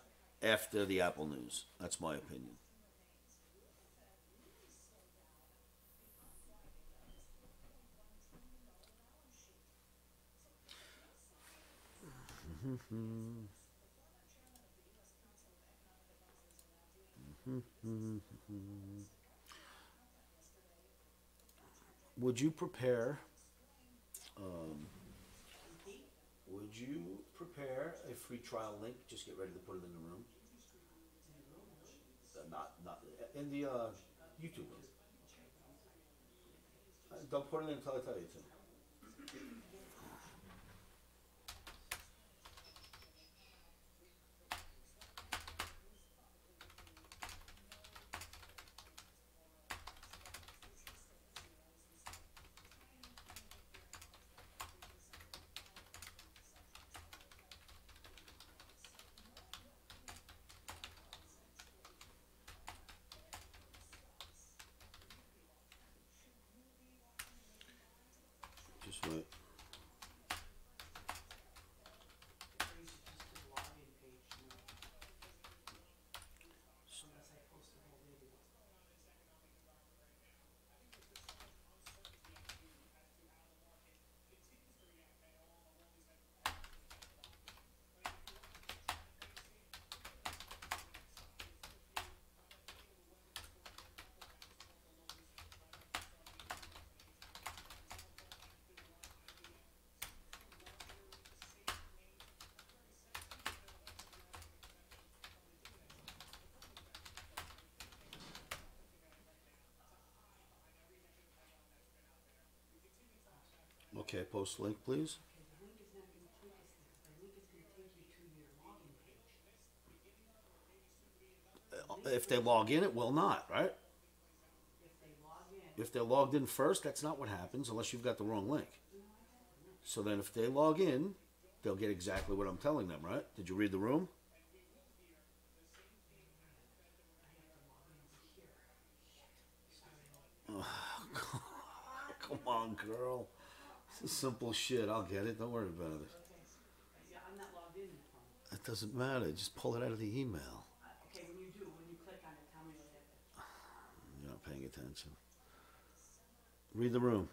after the Apple news. That's my opinion. Would you prepare? Would you prepare a free trial link? Just get ready to put it in the room. Not in the YouTube room. Don't put it in until I tell you to. Just wait. Or you should just do the login page. Unless I post the whole video. Okay, post link, please. Okay, the link is not going to take us there. The link is going to take you to your login page. If they log in, it will not, right? If they log in, If they're logged in first, that's not what happens unless you've got the wrong link. So then if they log in, they'll get exactly what I'm telling them, right? Did you read the room? Come on, girl. This is simple shit. I'll get it. Don't worry about it. okay. Yeah, I'm not logged in in the phone. It doesn't matter. Just pull it out of the email. Okay, when you click on it, tell me what happened. You're not paying attention. Read the room.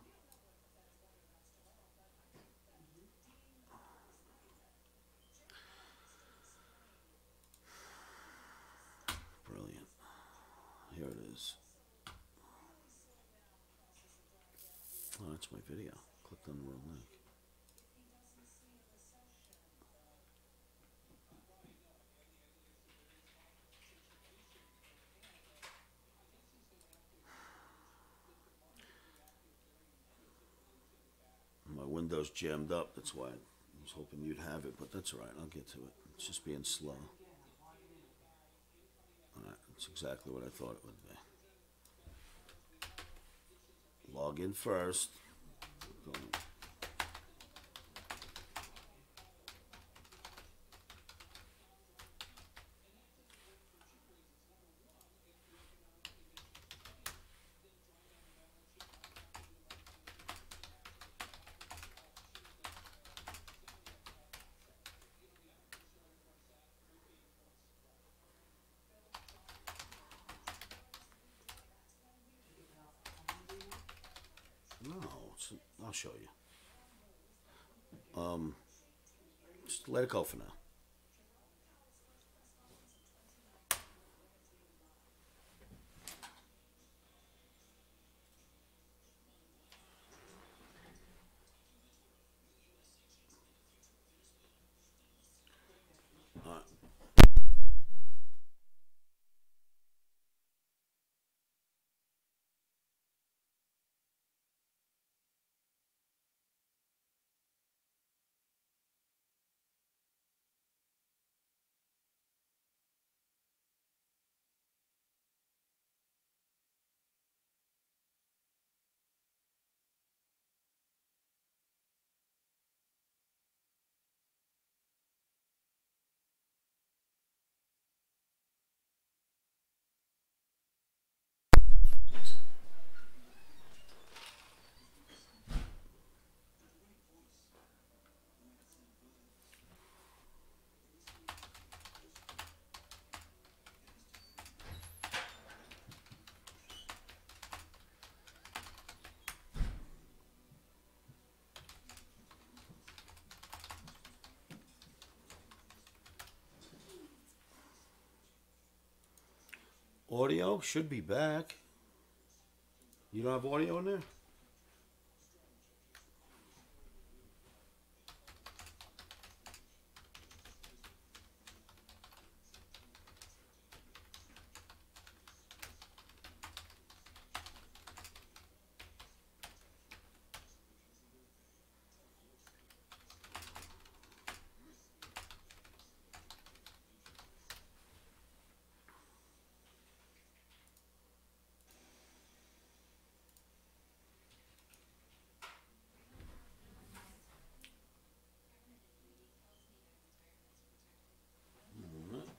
Brilliant. Here it is. Oh, that's my video. Clicked on the wrong link. My window's jammed up. That's why I was hoping you'd have it, but that's all right. I'll get to it. It's just being slow. All right, that's exactly what I thought it would be. Log in first. No, I'll show you. Just let it go for now. All right. Audio should be back. You don't have audio in there?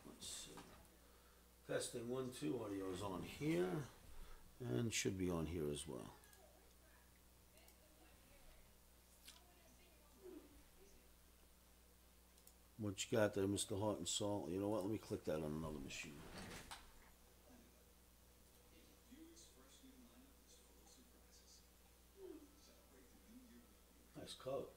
Let's see. Testing 1, 2. Audio is on here and should be on here as well. What you got there, Mr. Heart and Soul? You know what? Let me click that on another machine. Nice coat.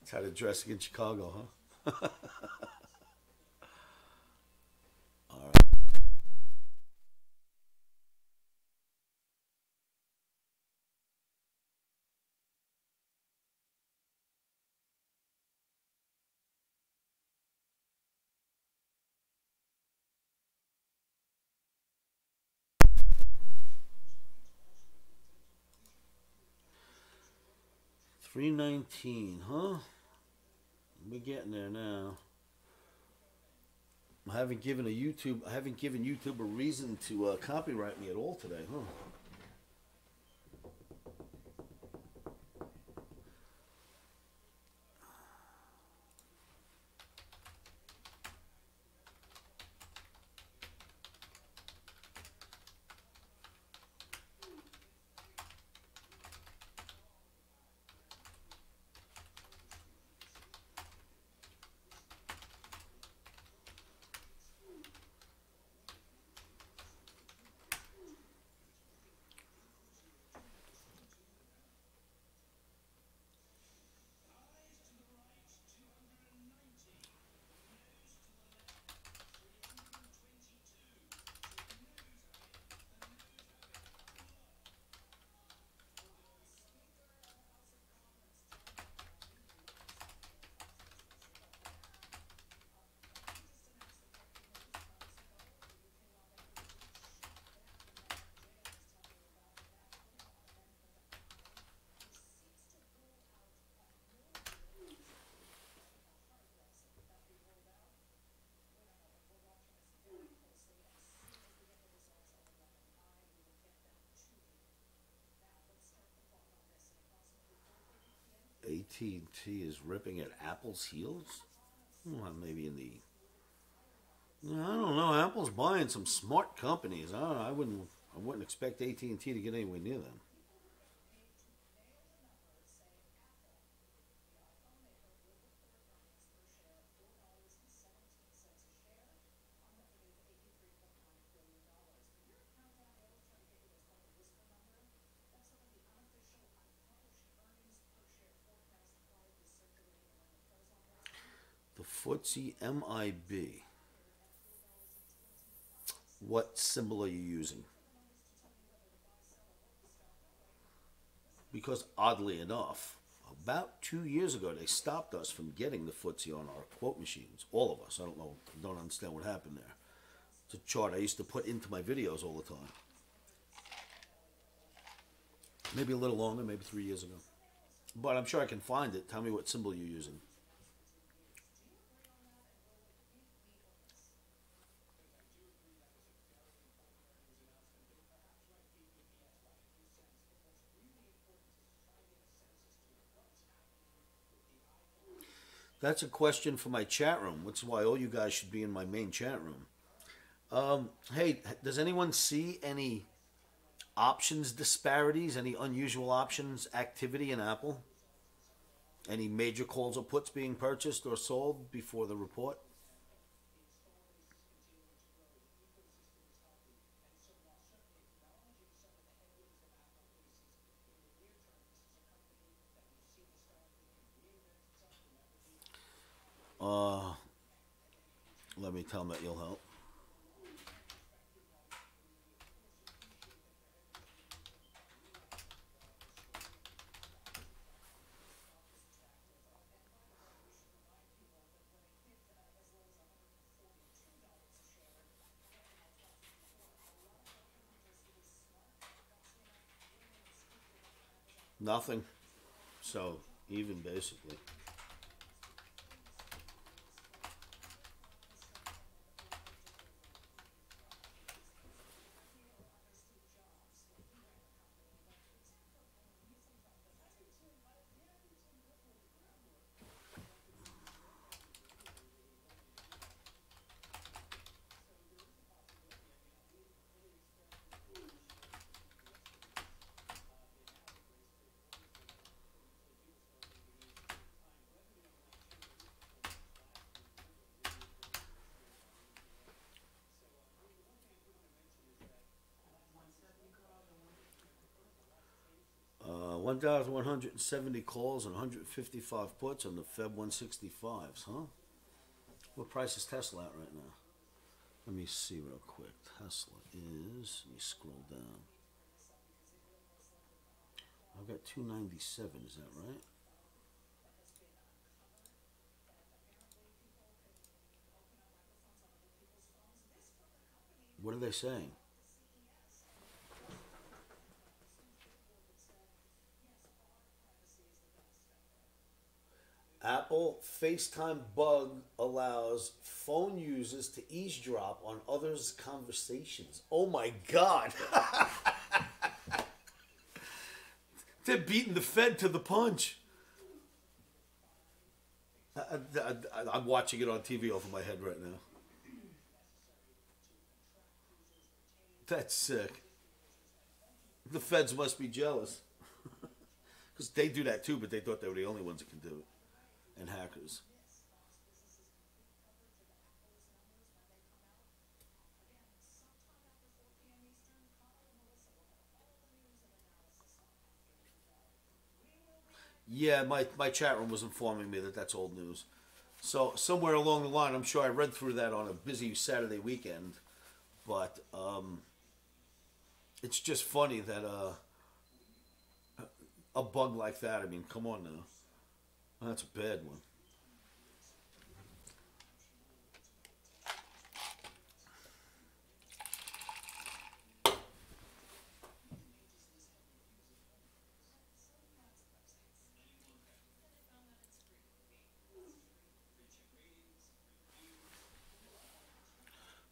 That's how to dress in Chicago, huh? All right. $3.19, huh? We're getting there now. I haven't given YouTube a reason to copyright me at all today, huh? AT&T is ripping at Apple's heels? Well, maybe in the... I don't know. Apple's buying some smart companies. I wouldn't expect AT&T to get anywhere near them. The FTSE MIB. What symbol are you using? Because oddly enough, about 2 years ago, they stopped us from getting the FTSE on our quote machines. All of us. I don't understand what happened there. It's a chart I used to put into my videos all the time. Maybe a little longer, maybe 3 years ago. But I'm sure I can find it. Tell me what symbol you're using. That's a question for my chat room, which is why all you guys should be in my main chat room. Hey, does anyone see any options disparities, any unusual options activity in Apple? Any major calls or puts being purchased or sold before the report? Let me tell them that you'll help. Nothing. So, even basically. Uh, 1,170 calls and 155 puts on the Feb 165s, huh? What price is Tesla at right now? Let me see real quick. Tesla is, let me scroll down. I've got 297, is that right? What are they saying? Apple FaceTime bug allows phone users to eavesdrop on others' conversations. Oh my God. They're beating the Fed to the punch. I'm watching it on TV over my head right now. That's sick. The Feds must be jealous. Because they do that too, but they thought they were the only ones that can do it. And hackers. Yeah, my chat room was informing me that that's old news. So somewhere along the line, I'm sure I read through that on a busy Saturday weekend. But it's just funny that a bug like that, I mean, come on now. That's a bad one.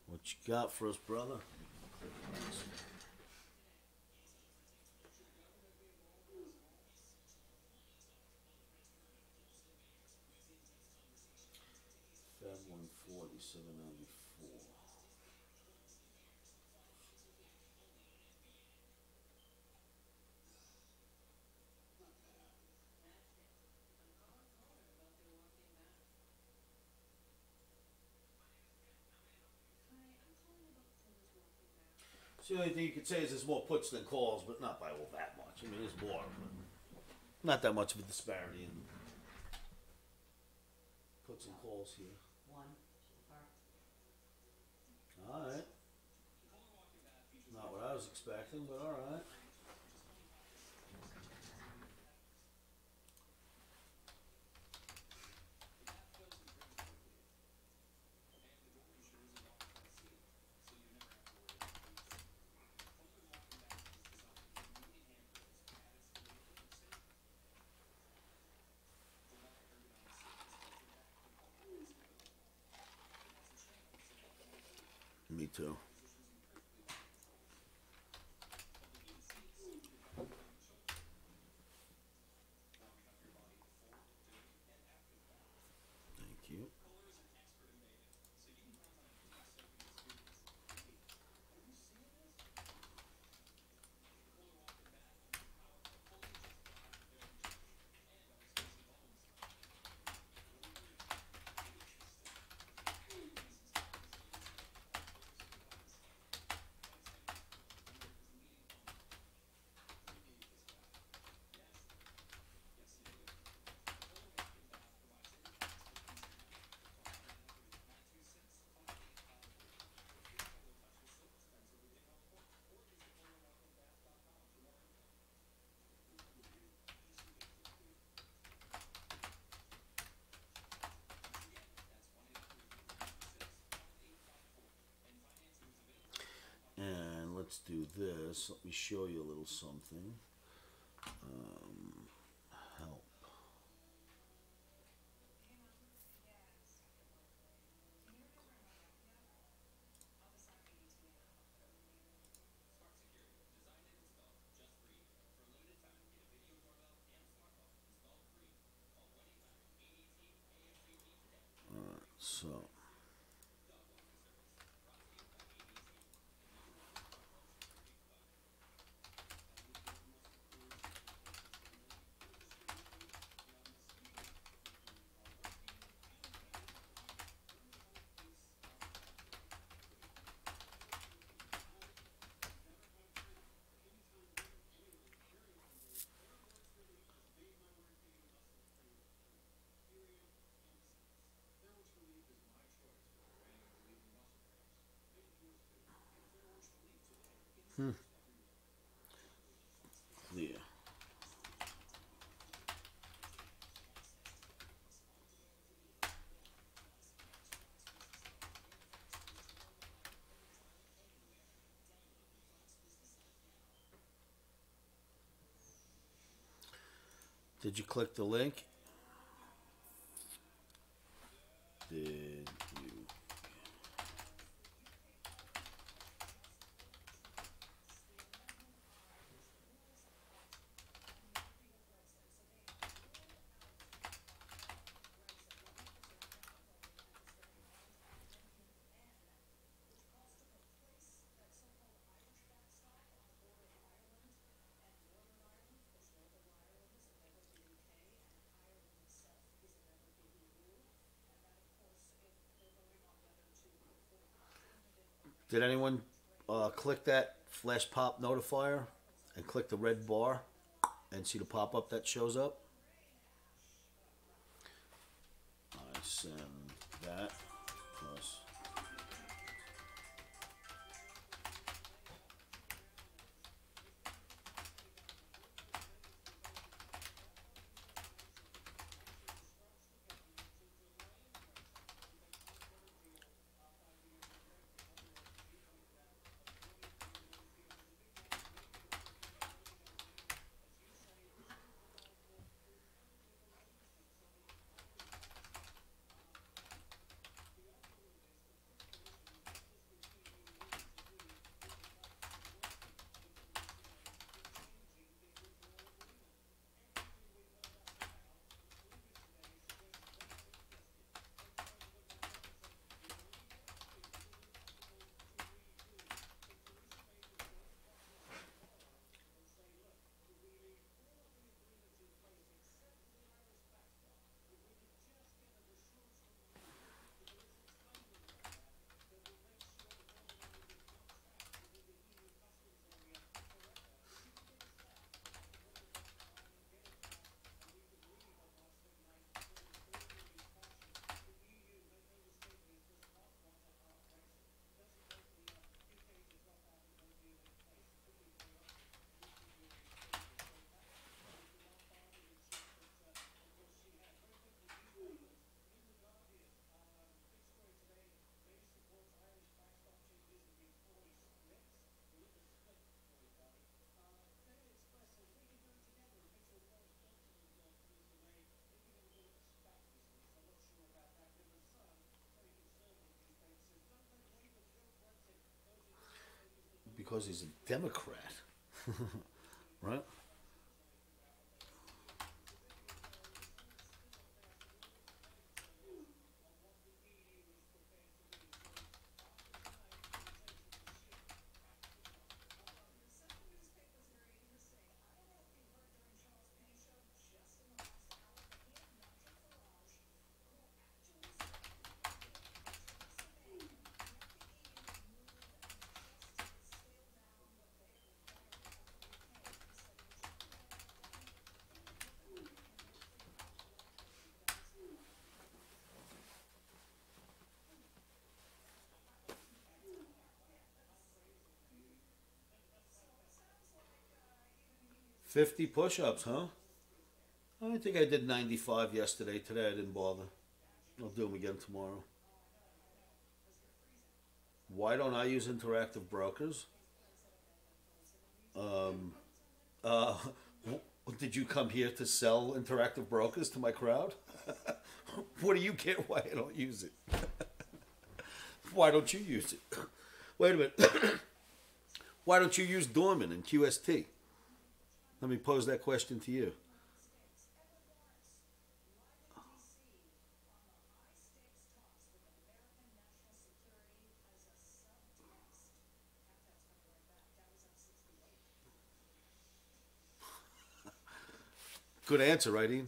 What you got for us, brother? $27.94. So the only thing you could say is there's more puts than calls, but not by all that much. I mean, there's more, but not that much of a disparity in puts and calls here. One so far. All right. Not what I was expecting, but all right. Me too. Thank you. And let's do this. Let me show you a little something. Help. So. Clear. Did you click the link? Did you? Did anyone click that flash pop notifier and click the red bar and see the pop-up that shows up? I send that plus. because he's a Democrat, right? $50 push-ups, huh? I think I did 95 yesterday. Today I didn't bother. I'll do them again tomorrow. Why don't I use interactive brokers? Uh, did you come here to sell interactive brokers to my crowd? What do you care why I don't use it? Why don't you use it? Wait a minute. Why don't you use Dorman and QST? Let me pose that question to you. Good answer, right, Ian?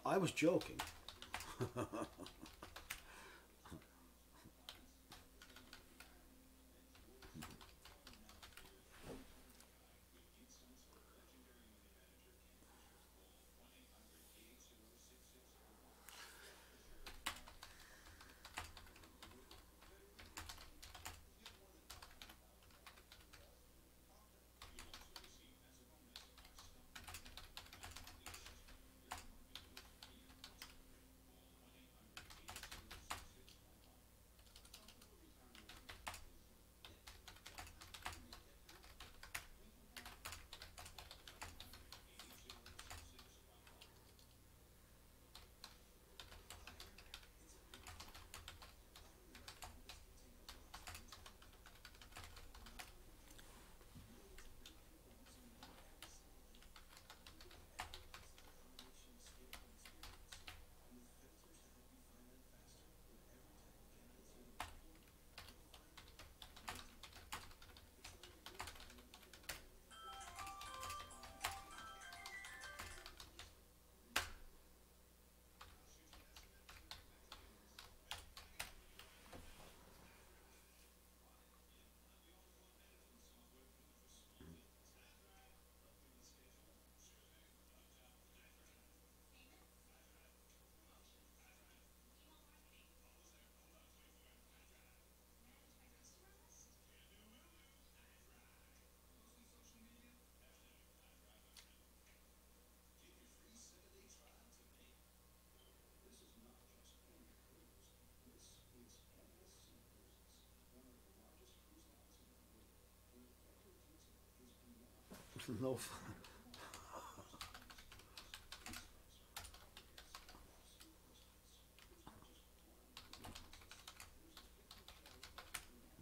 I was joking. No.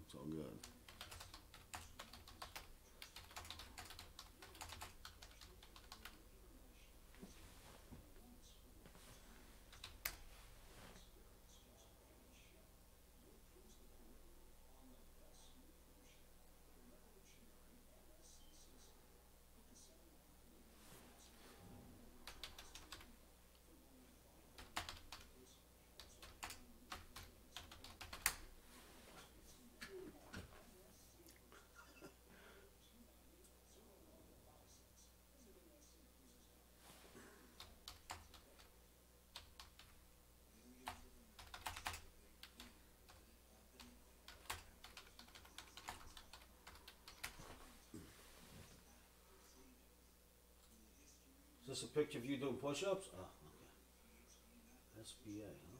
It's all good. Is this a picture of you doing push-ups? Oh, okay. SBA, huh?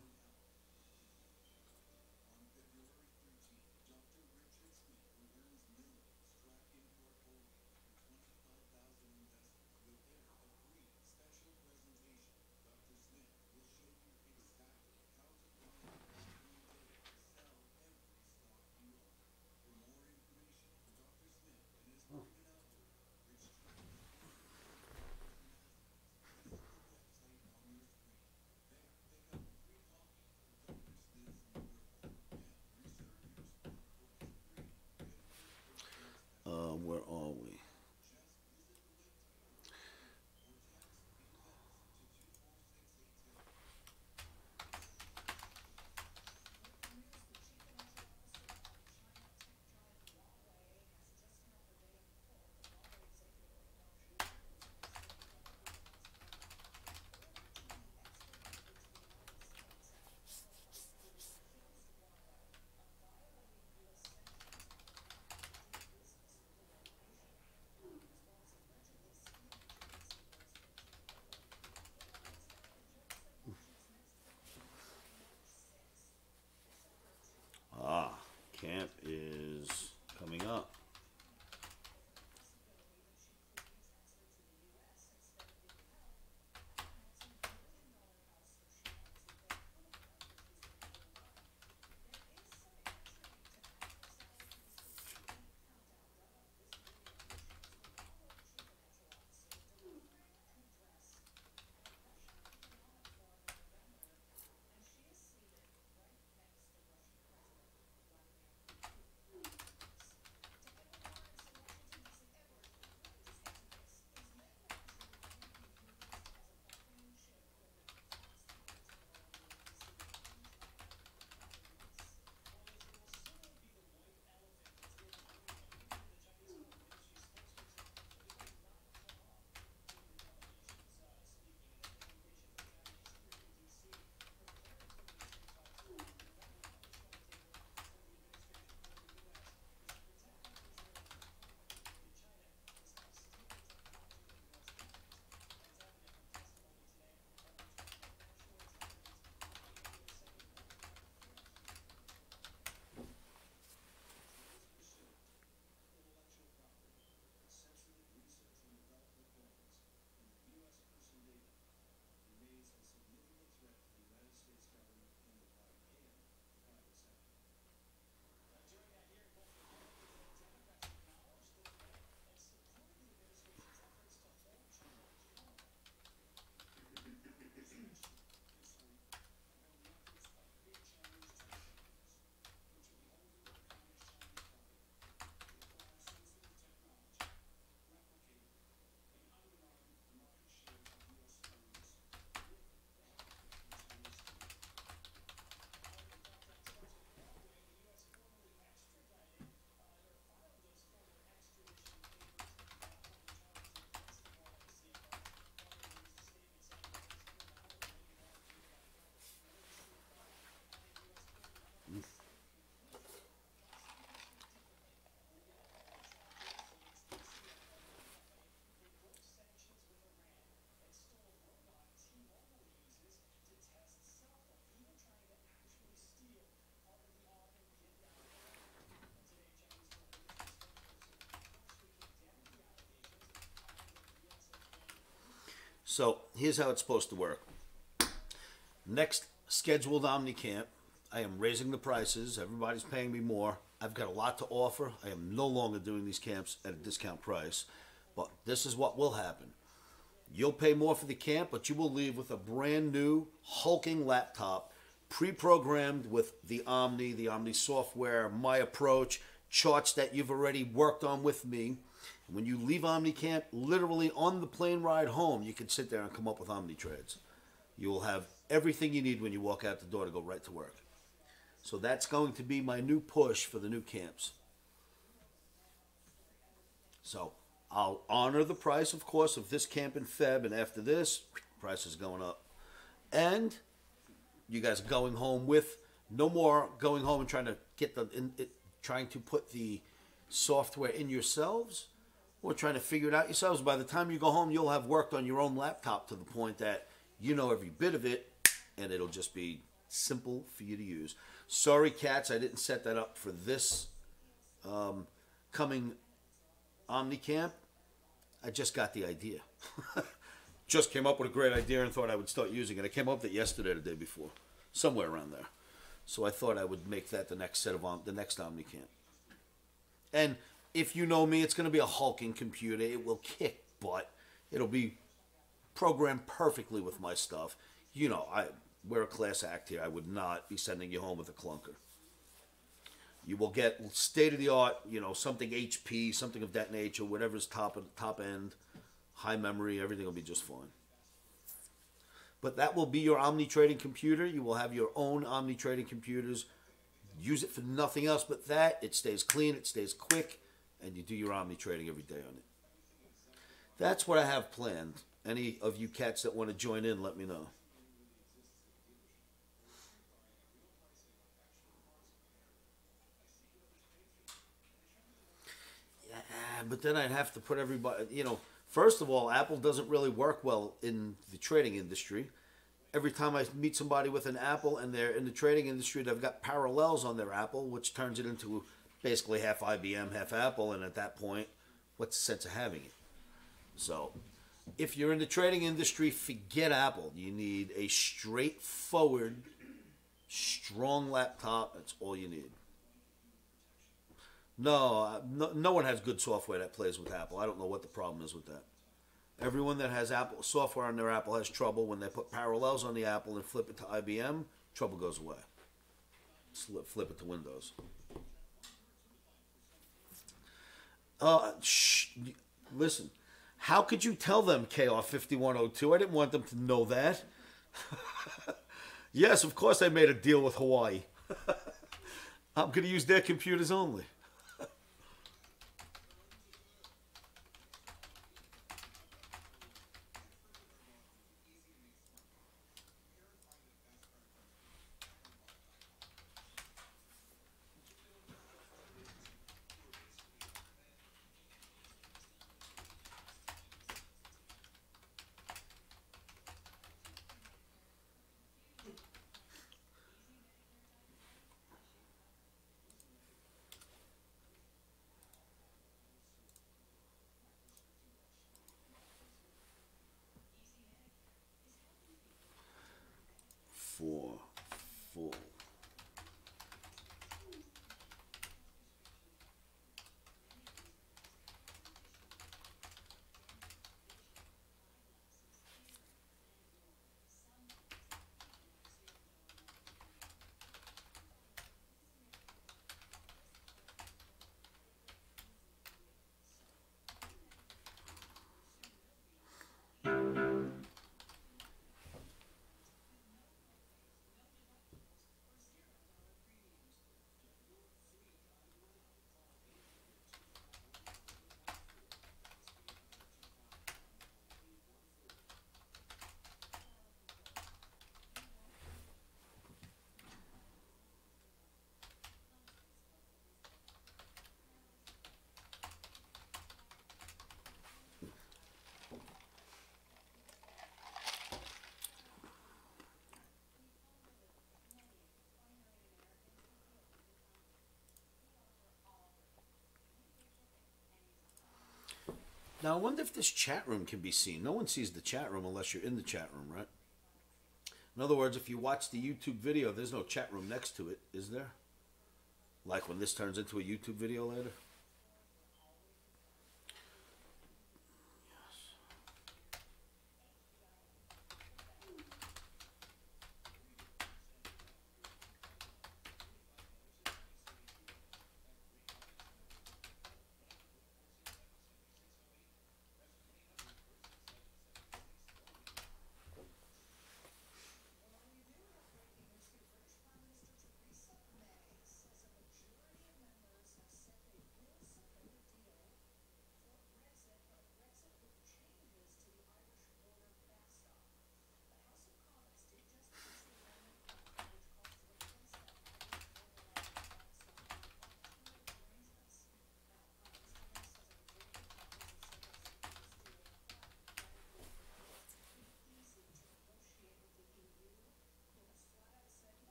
Where are we? Ah, camp is coming up. So here's how it's supposed to work. Next scheduled Omni Camp, I am raising the prices. Everybody's paying me more. I've got a lot to offer. I am no longer doing these camps at a discount price. But this is what will happen. You'll pay more for the camp, but you will leave with a brand new hulking laptop, pre-programmed with the Omni software, my approach, charts that you've already worked on with me. And when you leave Omni Camp, literally on the plane ride home, you can sit there and come up with Omni trades. You will have everything you need when you walk out the door to go right to work. So that's going to be my new push for the new camps. So I'll honor the price, of course, of this camp in Feb, and after this, price is going up. And you guys are going home with no more going home and trying to get trying to put the software in yourselves, or trying to figure it out yourselves. By the time you go home, you'll have worked on your own laptop to the point that you know every bit of it, and it'll just be simple for you to use. Sorry, cats, I didn't set that up for this coming Omni Camp. I just got the idea. Just came up with a great idea and thought I would start using it. I came up with it yesterday, the day before, somewhere around there. So I thought I would make that the next set of the next Omni Camp. And if you know me, it's going to be a hulking computer. It will kick butt. It'll be programmed perfectly with my stuff. You know, we're a class act here. I would not be sending you home with a clunker. You will get state of the art, you know, something HP, something of that nature, whatever's top end, high memory, everything will be just fine. But that will be your Omni trading computer. You will have your own Omni trading computers. Use it for nothing else but that. It stays clean, it stays quick, and you do your Omni trading every day on it. That's what I have planned. Any of you cats that want to join in, let me know. But then I'd have to put everybody, you know, first of all, Apple doesn't really work well in the trading industry. Every time I meet somebody with an Apple and they're in the trading industry, they've got parallels on their Apple, which turns it into basically half IBM, half Apple. And at that point, what's the sense of having it? So if you're in the trading industry, forget Apple. You need a straightforward, strong laptop. That's all you need. No one has good software that plays with Apple. I don't know what the problem is with that. Everyone that has Apple software on their Apple has trouble when they put parallels on the Apple and flip it to IBM. Trouble goes away. Flip it to Windows. Listen, how could you tell them KR5102? I didn't want them to know that. Yes, of course I made a deal with Hawaii. I'm going to use their computers only. Full. Now, I wonder if this chat room can be seen. No one sees the chat room unless you're in the chat room, right? In other words, if you watch the YouTube video, there's no chat room next to it, is there? Like when this turns into a YouTube video later?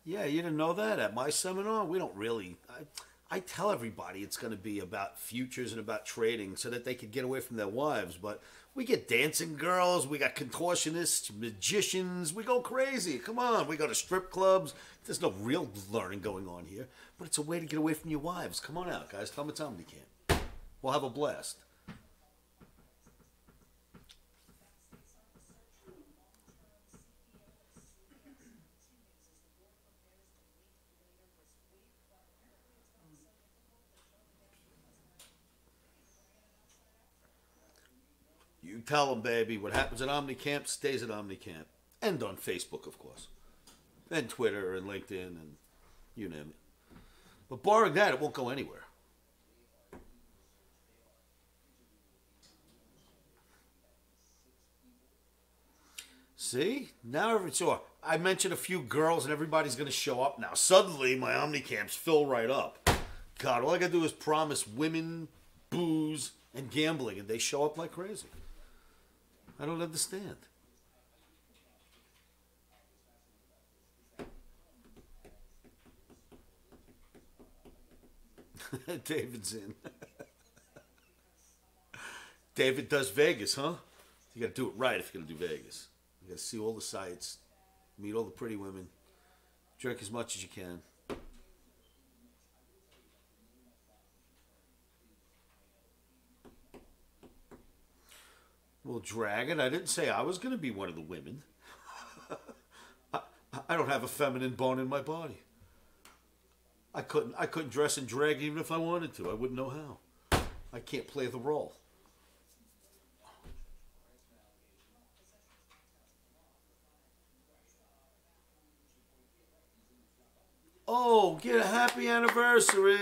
Yeah, you didn't know that at my seminar. We don't really. I tell everybody it's going to be about futures and about trading so that they could get away from their wives. But we get dancing girls, we got contortionists, magicians. We go crazy. Come on, we go to strip clubs. There's no real learning going on here, but it's a way to get away from your wives. Come on out, guys. Tell them it's Omni Camp. We'll have a blast. You tell them, baby, what happens at Omni Camp stays at Omni Camp. And on Facebook, of course. And Twitter and LinkedIn and you name it. But barring that, it won't go anywhere. See? Now so I mentioned a few girls and everybody's going to show up now. Suddenly, my Omni Camps fill right up. God, all I got to do is promise women, booze, and gambling, and they show up like crazy. I don't understand. David's in. David does Vegas, huh? You got to do it right if you're going to do Vegas. You got to see all the sights, meet all the pretty women, drink as much as you can. Well, Dragon, I didn't say I was going to be one of the women. I, I don't have a feminine bone in my body. I couldn't dress in drag even if I wanted to. I wouldn't know how. I can't play the role. Oh, get a happy anniversary.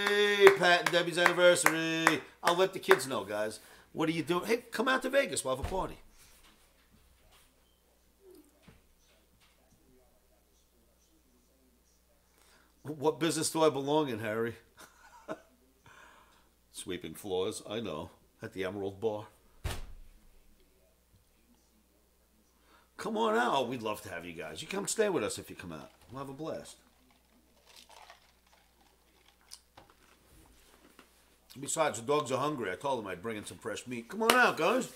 Pat and Debbie's anniversary. I'll let the kids know, guys. What are you doing? Hey, come out to Vegas. We'll have a party. What business do I belong in, Harry? Sweeping floors, I know. At the Emerald Bar. Come on out. We'd love to have you guys. You come stay with us if you come out. We'll have a blast. Besides, the dogs are hungry. I told them I'd bring in some fresh meat. Come on out, guys.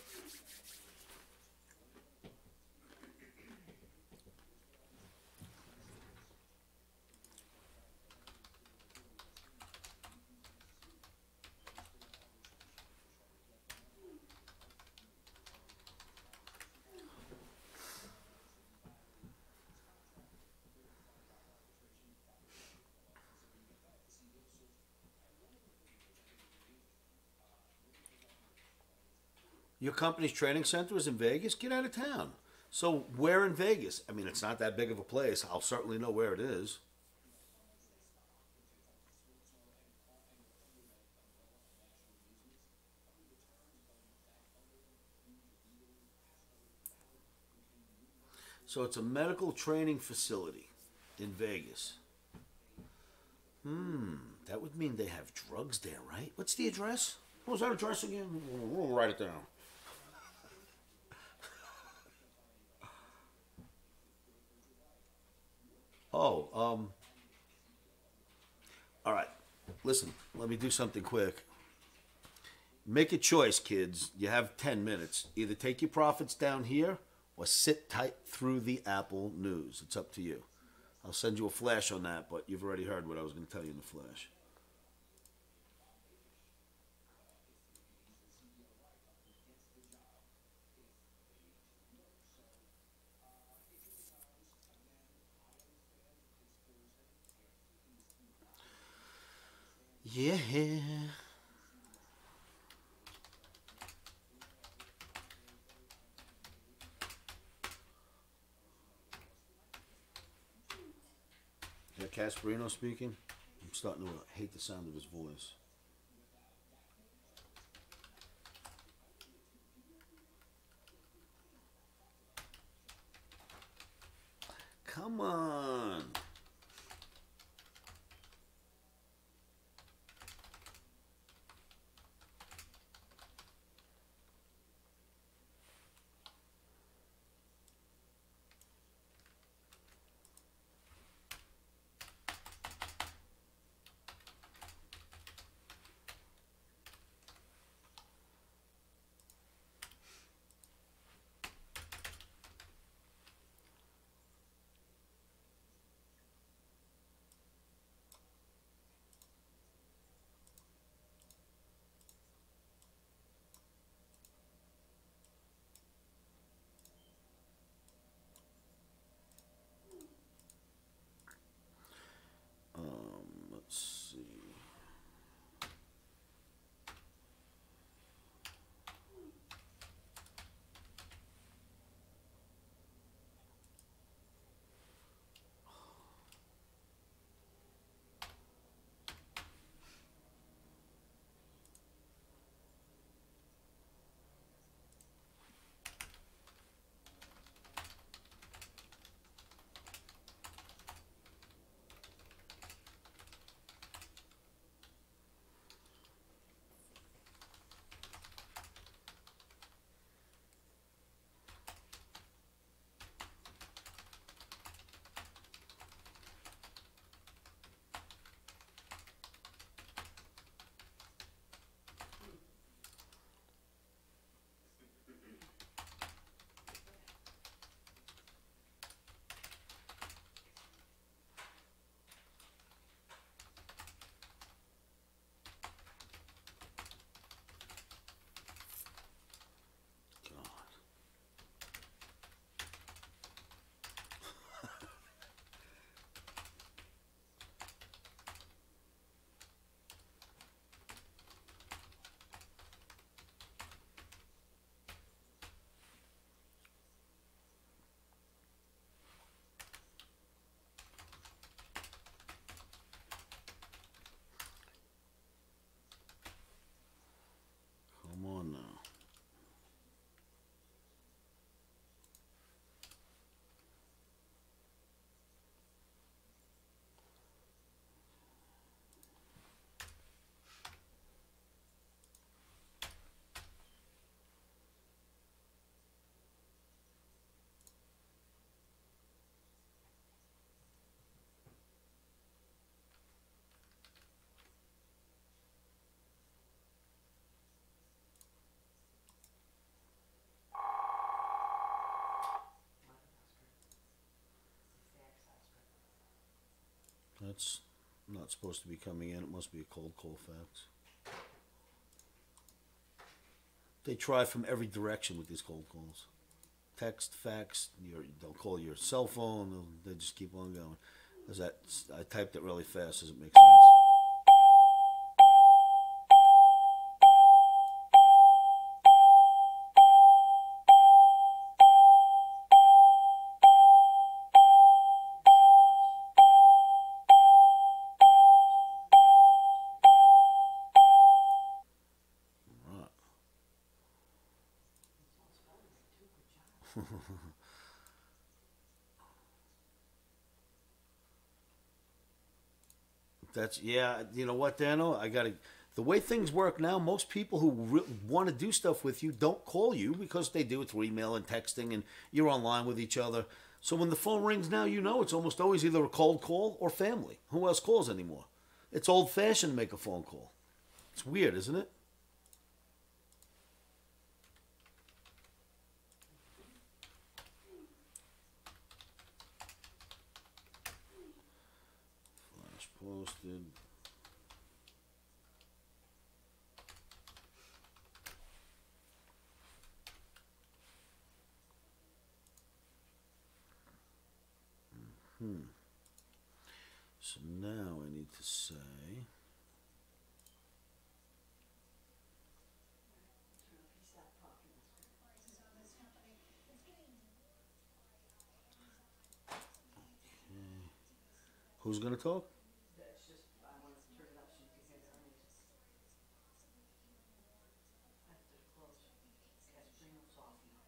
Your company's training center is in Vegas? Get out of town. So where in Vegas? I mean, it's not that big of a place. I'll certainly know where it is. So it's a medical training facility in Vegas. That would mean they have drugs there, right? What's the address? What was that address again? We'll write it down. Oh, all right. Listen, let me do something quick. Make a choice, kids. You have 10 minutes. Either take your profits down here or sit tight through the Apple News. It's up to you. I'll send you a flash on that, but you've already heard what I was going to tell you in the flash. Yeah. Is that Casperino speaking? I'm starting to hate the sound of his voice. Come on. that's not supposed to be coming in. It must be a cold call fax. They try from every direction with these cold calls. Text, fax, they'll call your cell phone. They just keep on going. Cause I typed it really fast. Does it make sense? That's yeah. You know what, Dano? I gotta. The way things work now, most people who want to do stuff with you don't call you because they do it through email and texting, and you're online with each other. So when the phone rings now, you know it's almost always either a cold call or family. Who else calls anymore? It's old fashioned to make a phone call. It's weird, isn't it? Flash posted. So now I need to say. Who's going to talk? It's just, I want to turn it up so you can hear the earnings. After the close, guys, bring them off now.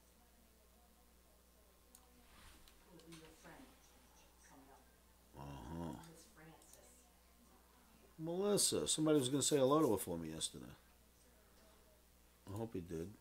With your friend coming up. Miss Francis. Melissa. Somebody was going to say hello to her for me yesterday. I hope he did.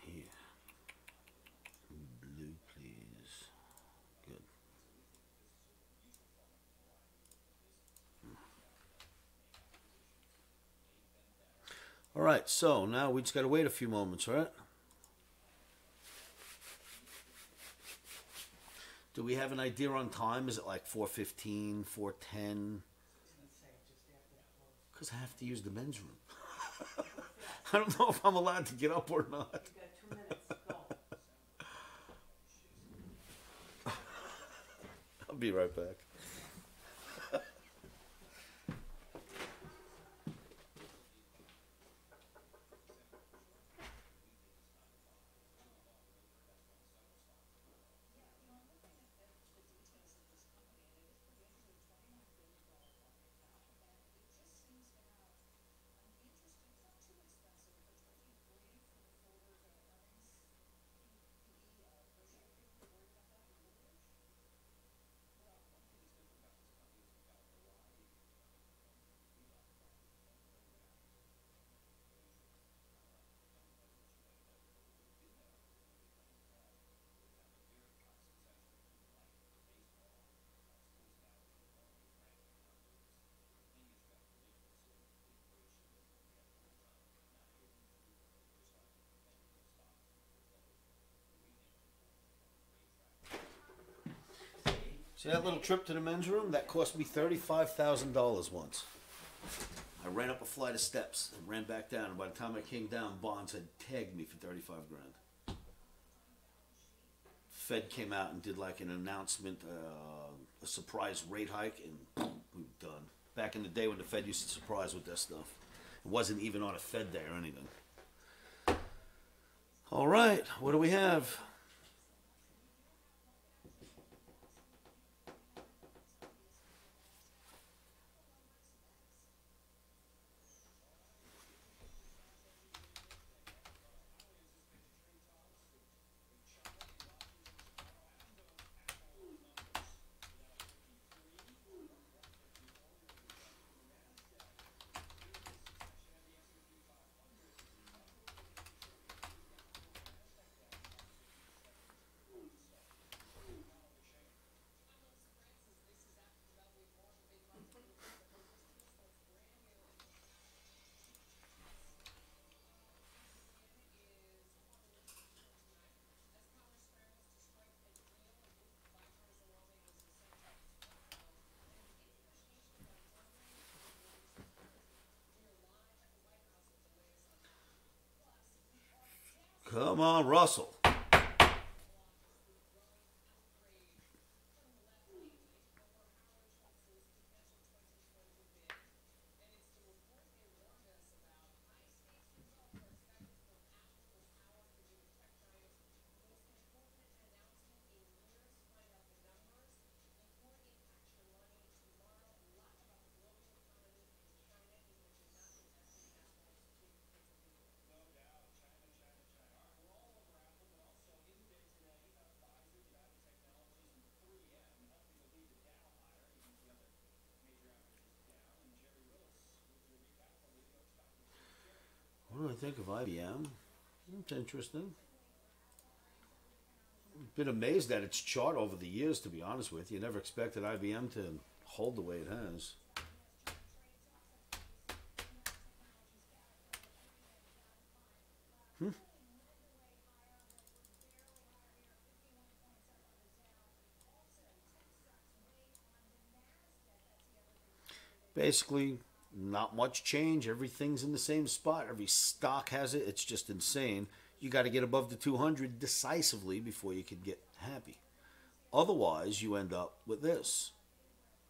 Here. Blue, please. Good. All right, so now we just got to wait a few moments, right? Do we have an idea on time? Is it like 4:15, 4:10? Because I have to use the men's room. I don't know if I'm allowed to get up or not. You got 2 minutes, go. I'll be right back. See that little trip to the men's room? That cost me $35,000 once. I ran up a flight of steps and ran back down. And by the time I came down, Bonds had tagged me for 35 grand. Fed came out and did like an announcement, a surprise rate hike, and we were done. Back in the day when the Fed used to surprise with that stuff, it wasn't even on a Fed day or anything. All right, what do we have? Come on, Russell. What do I think of IBM? It's interesting. Been amazed at its chart over the years, to be honest with you. Never expected IBM to hold the way it has. Basically, not much change. Everything's in the same spot. Every stock has it. It's just insane. You got to get above the 200 decisively before you can get happy. Otherwise, you end up with this.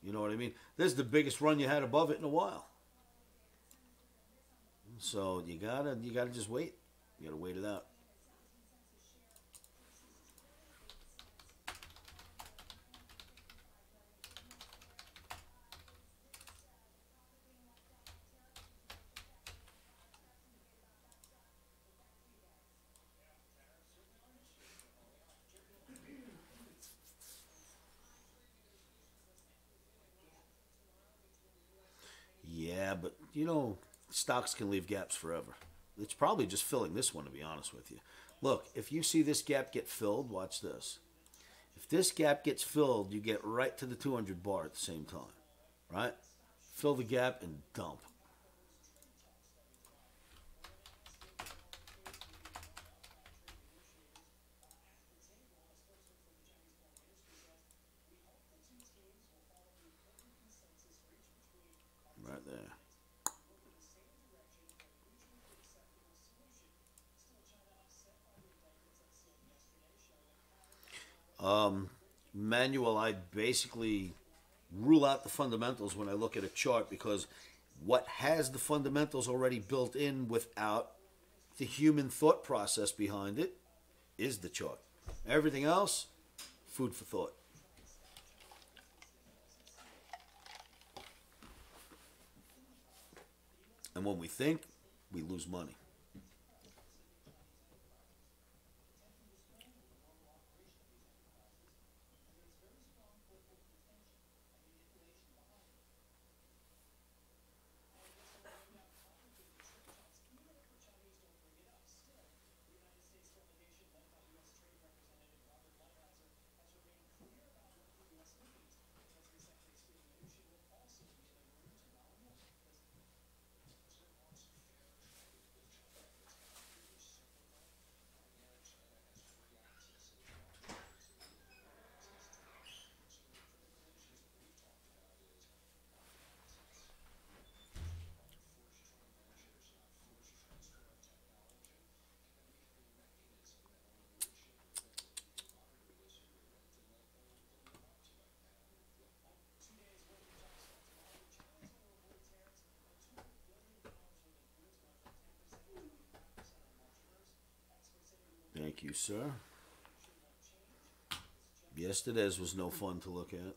You know what I mean? This is the biggest run you had above it in a while. So you gotta just wait. You gotta wait it out. Yeah, but stocks can leave gaps forever. It's probably just filling this one, to be honest with you. Look, if you see this gap get filled, watch this. If this gap gets filled, you get right to the 200 bar at the same time, right? Fill the gap and dump. Right there. Manual, I basically rule out the fundamentals when I look at a chart because what has the fundamentals already built in without the human thought process behind it is the chart. Everything else, food for thought. And when we think, we lose money. Thank you, sir. Yesterday's was no fun to look at.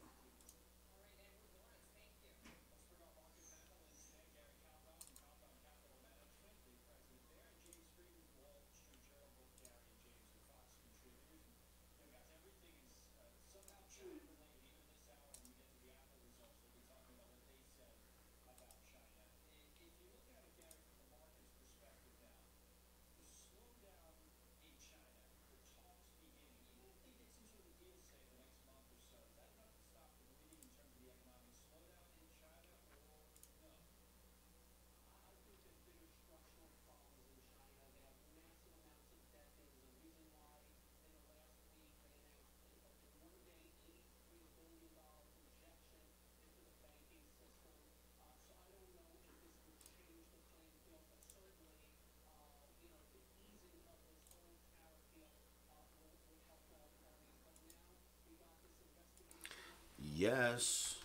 Yes.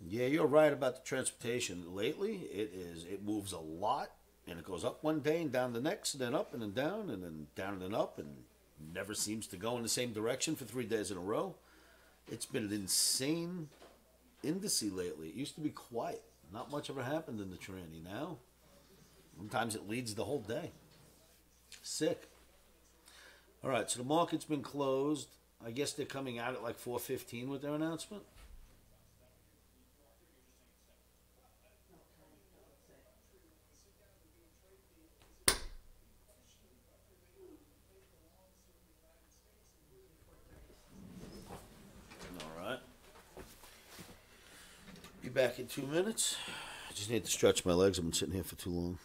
Yeah, you're right about the transportation. Lately, it moves a lot, and it goes up one day and down the next, and then up and then down and then down and then up, and never seems to go in the same direction for 3 days in a row. It's been an insane indice lately. It used to be quiet. Not much ever happened in the tranny. Now, sometimes it leads the whole day. Sick. All right, so the market's been closed. I guess they're coming out at like 4:15 with their announcement. All right. Be back in 2 minutes. I just need to stretch my legs. I've been sitting here for too long.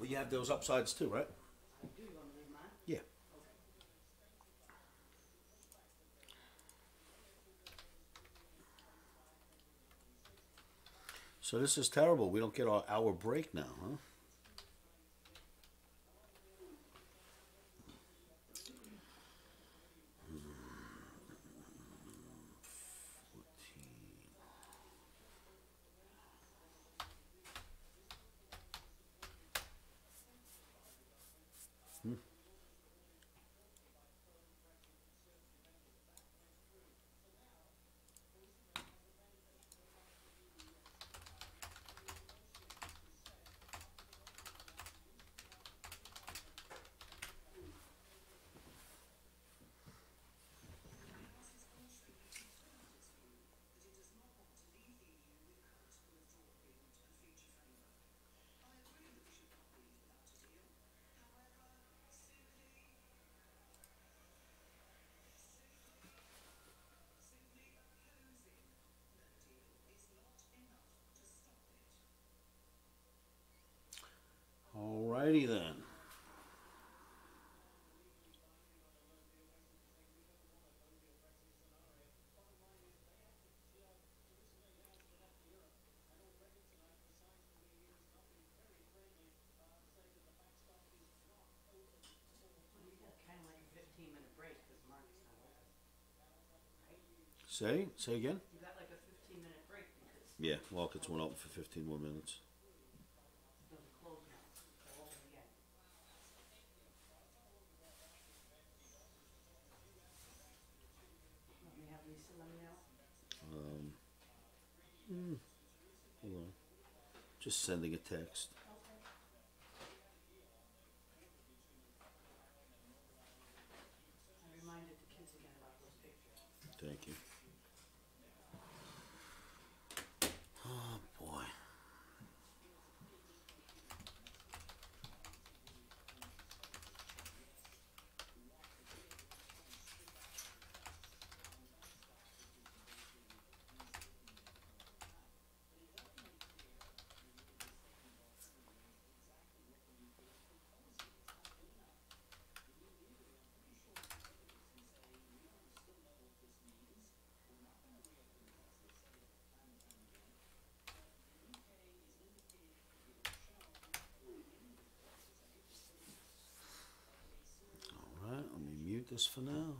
Well, you have those upsides too, right? I do, you want me to leave mine? Yeah. Okay. So this is terrible. We don't get our hour break now, huh? Alrighty then. Well, you got kinda like a 15-minute break, cause the market's not open, right? Say again? You got like a 15-minute break because Yeah, markets went open for 15 more minutes. it doesn't close now, they're open again. Let me have Lisa, let me know. Hold on. Just sending a text. Okay. I reminded the kids again about those pictures. Thank you. Oh boy. Alright, let me mute this for now.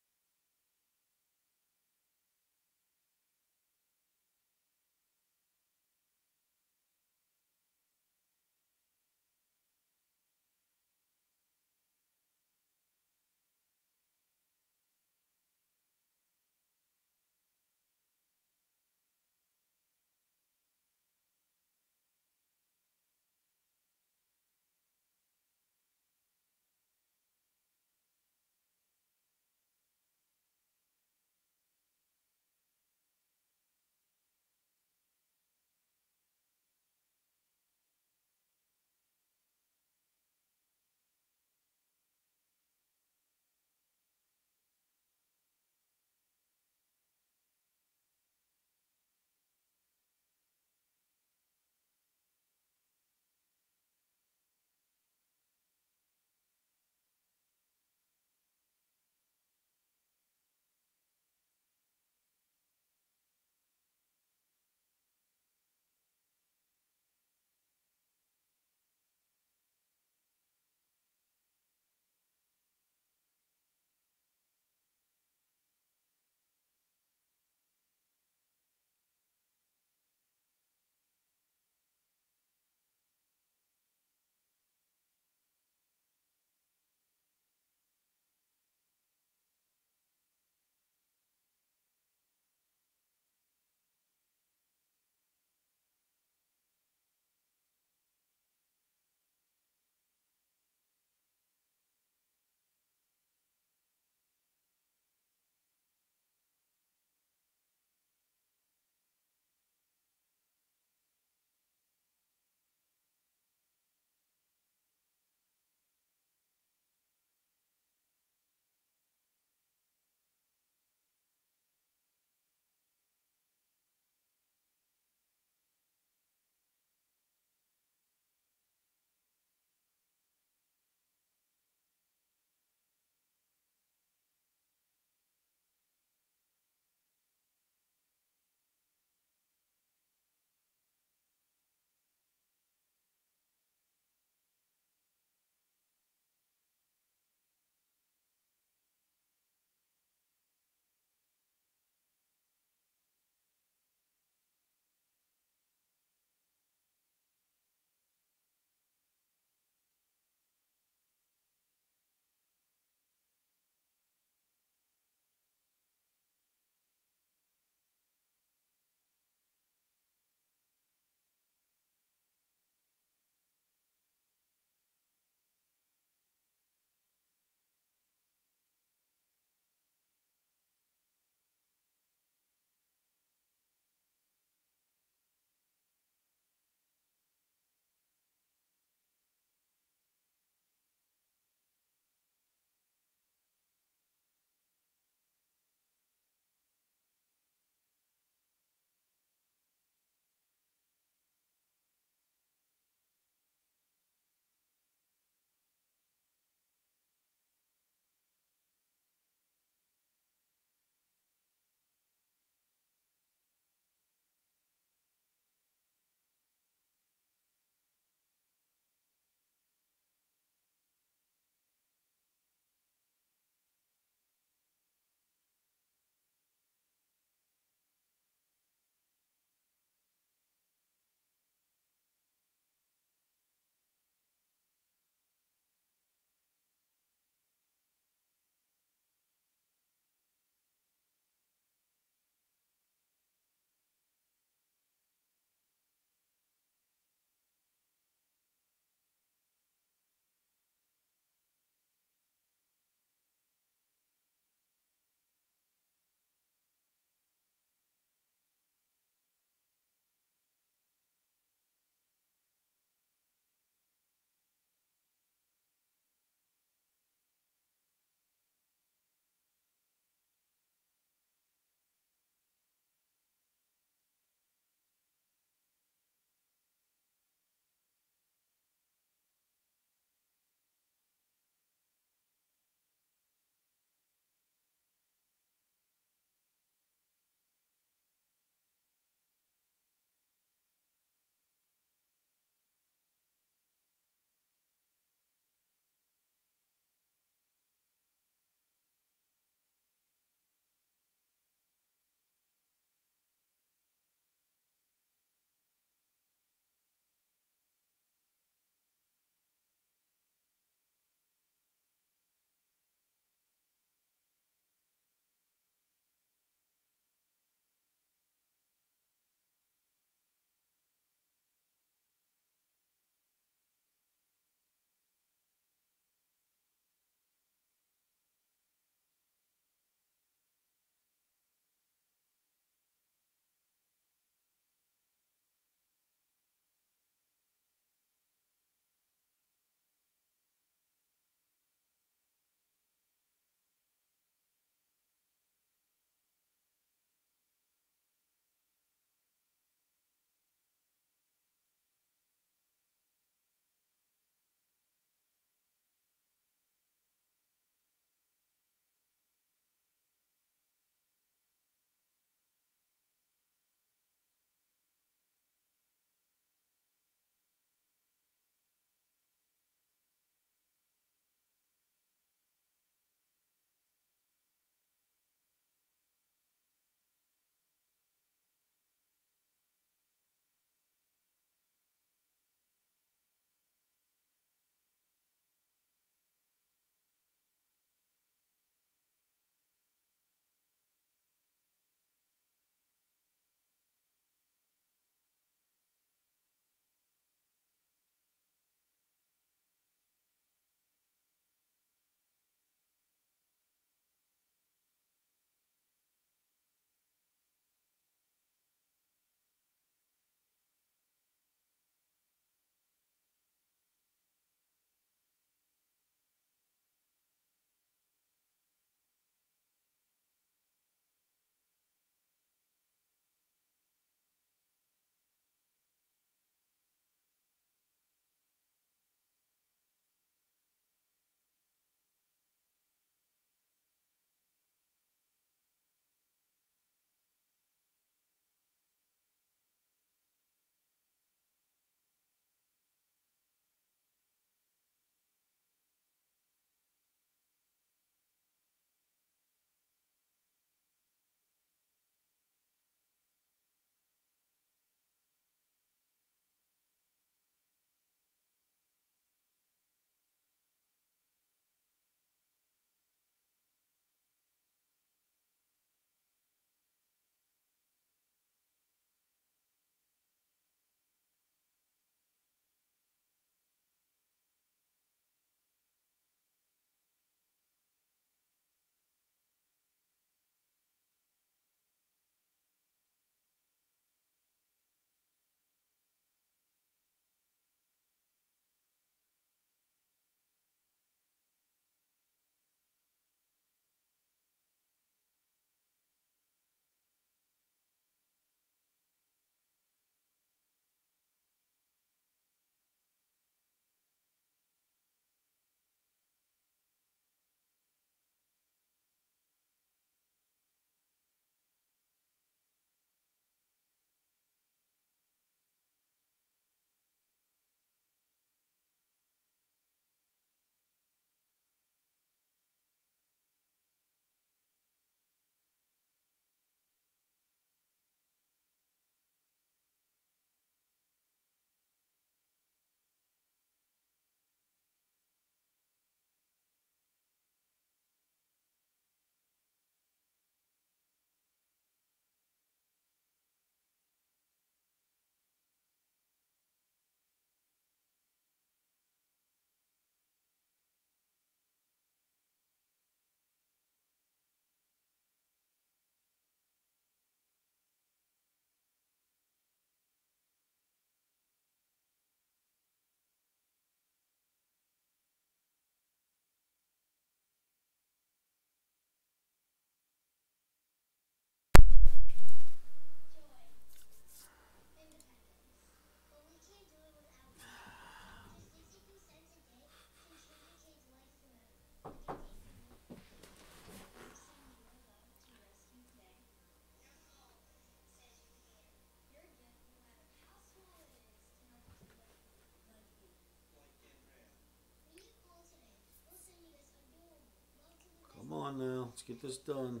on now. Let's get this done.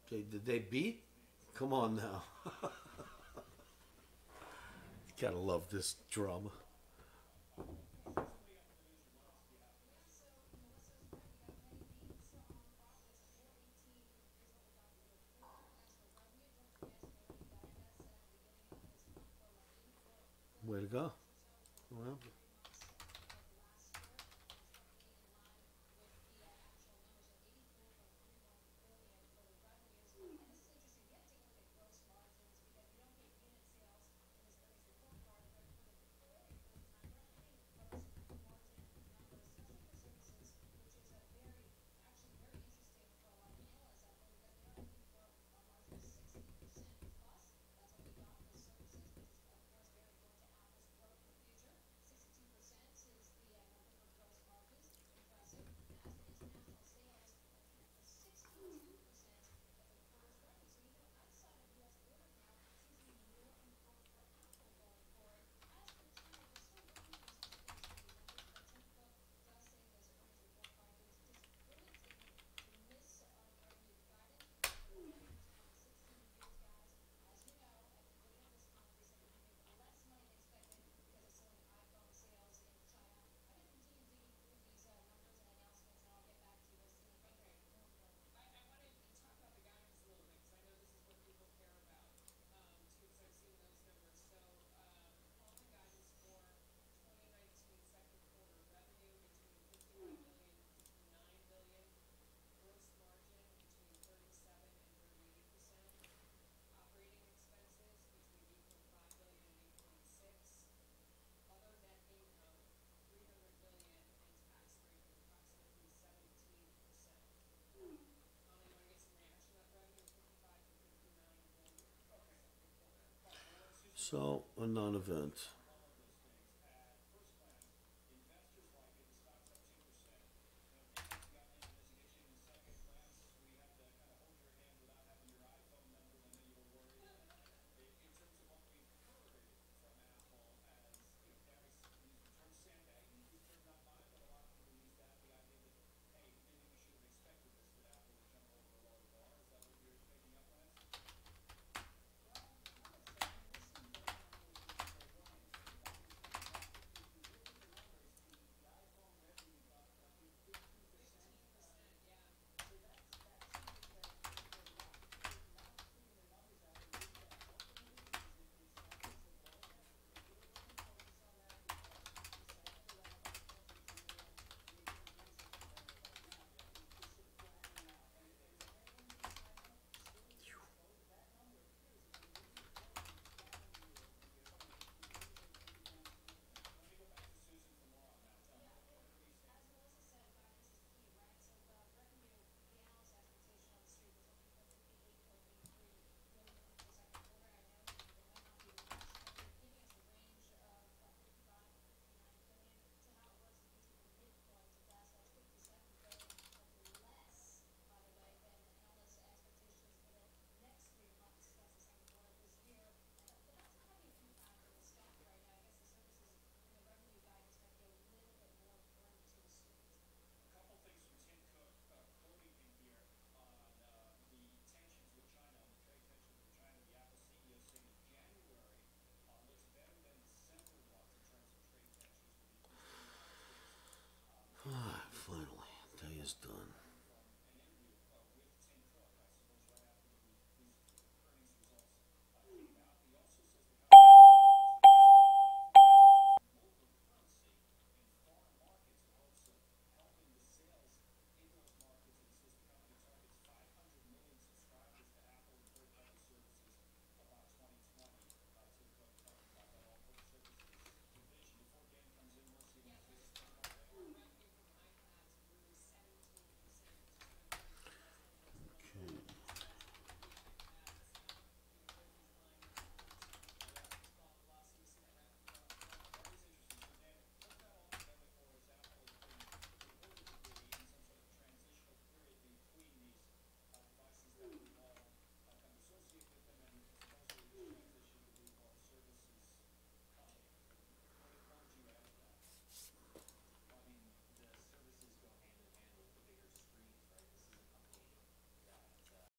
Okay, did they beat? Come on now. Gotta love this drama. Way to go. Well, so a non-event. is done.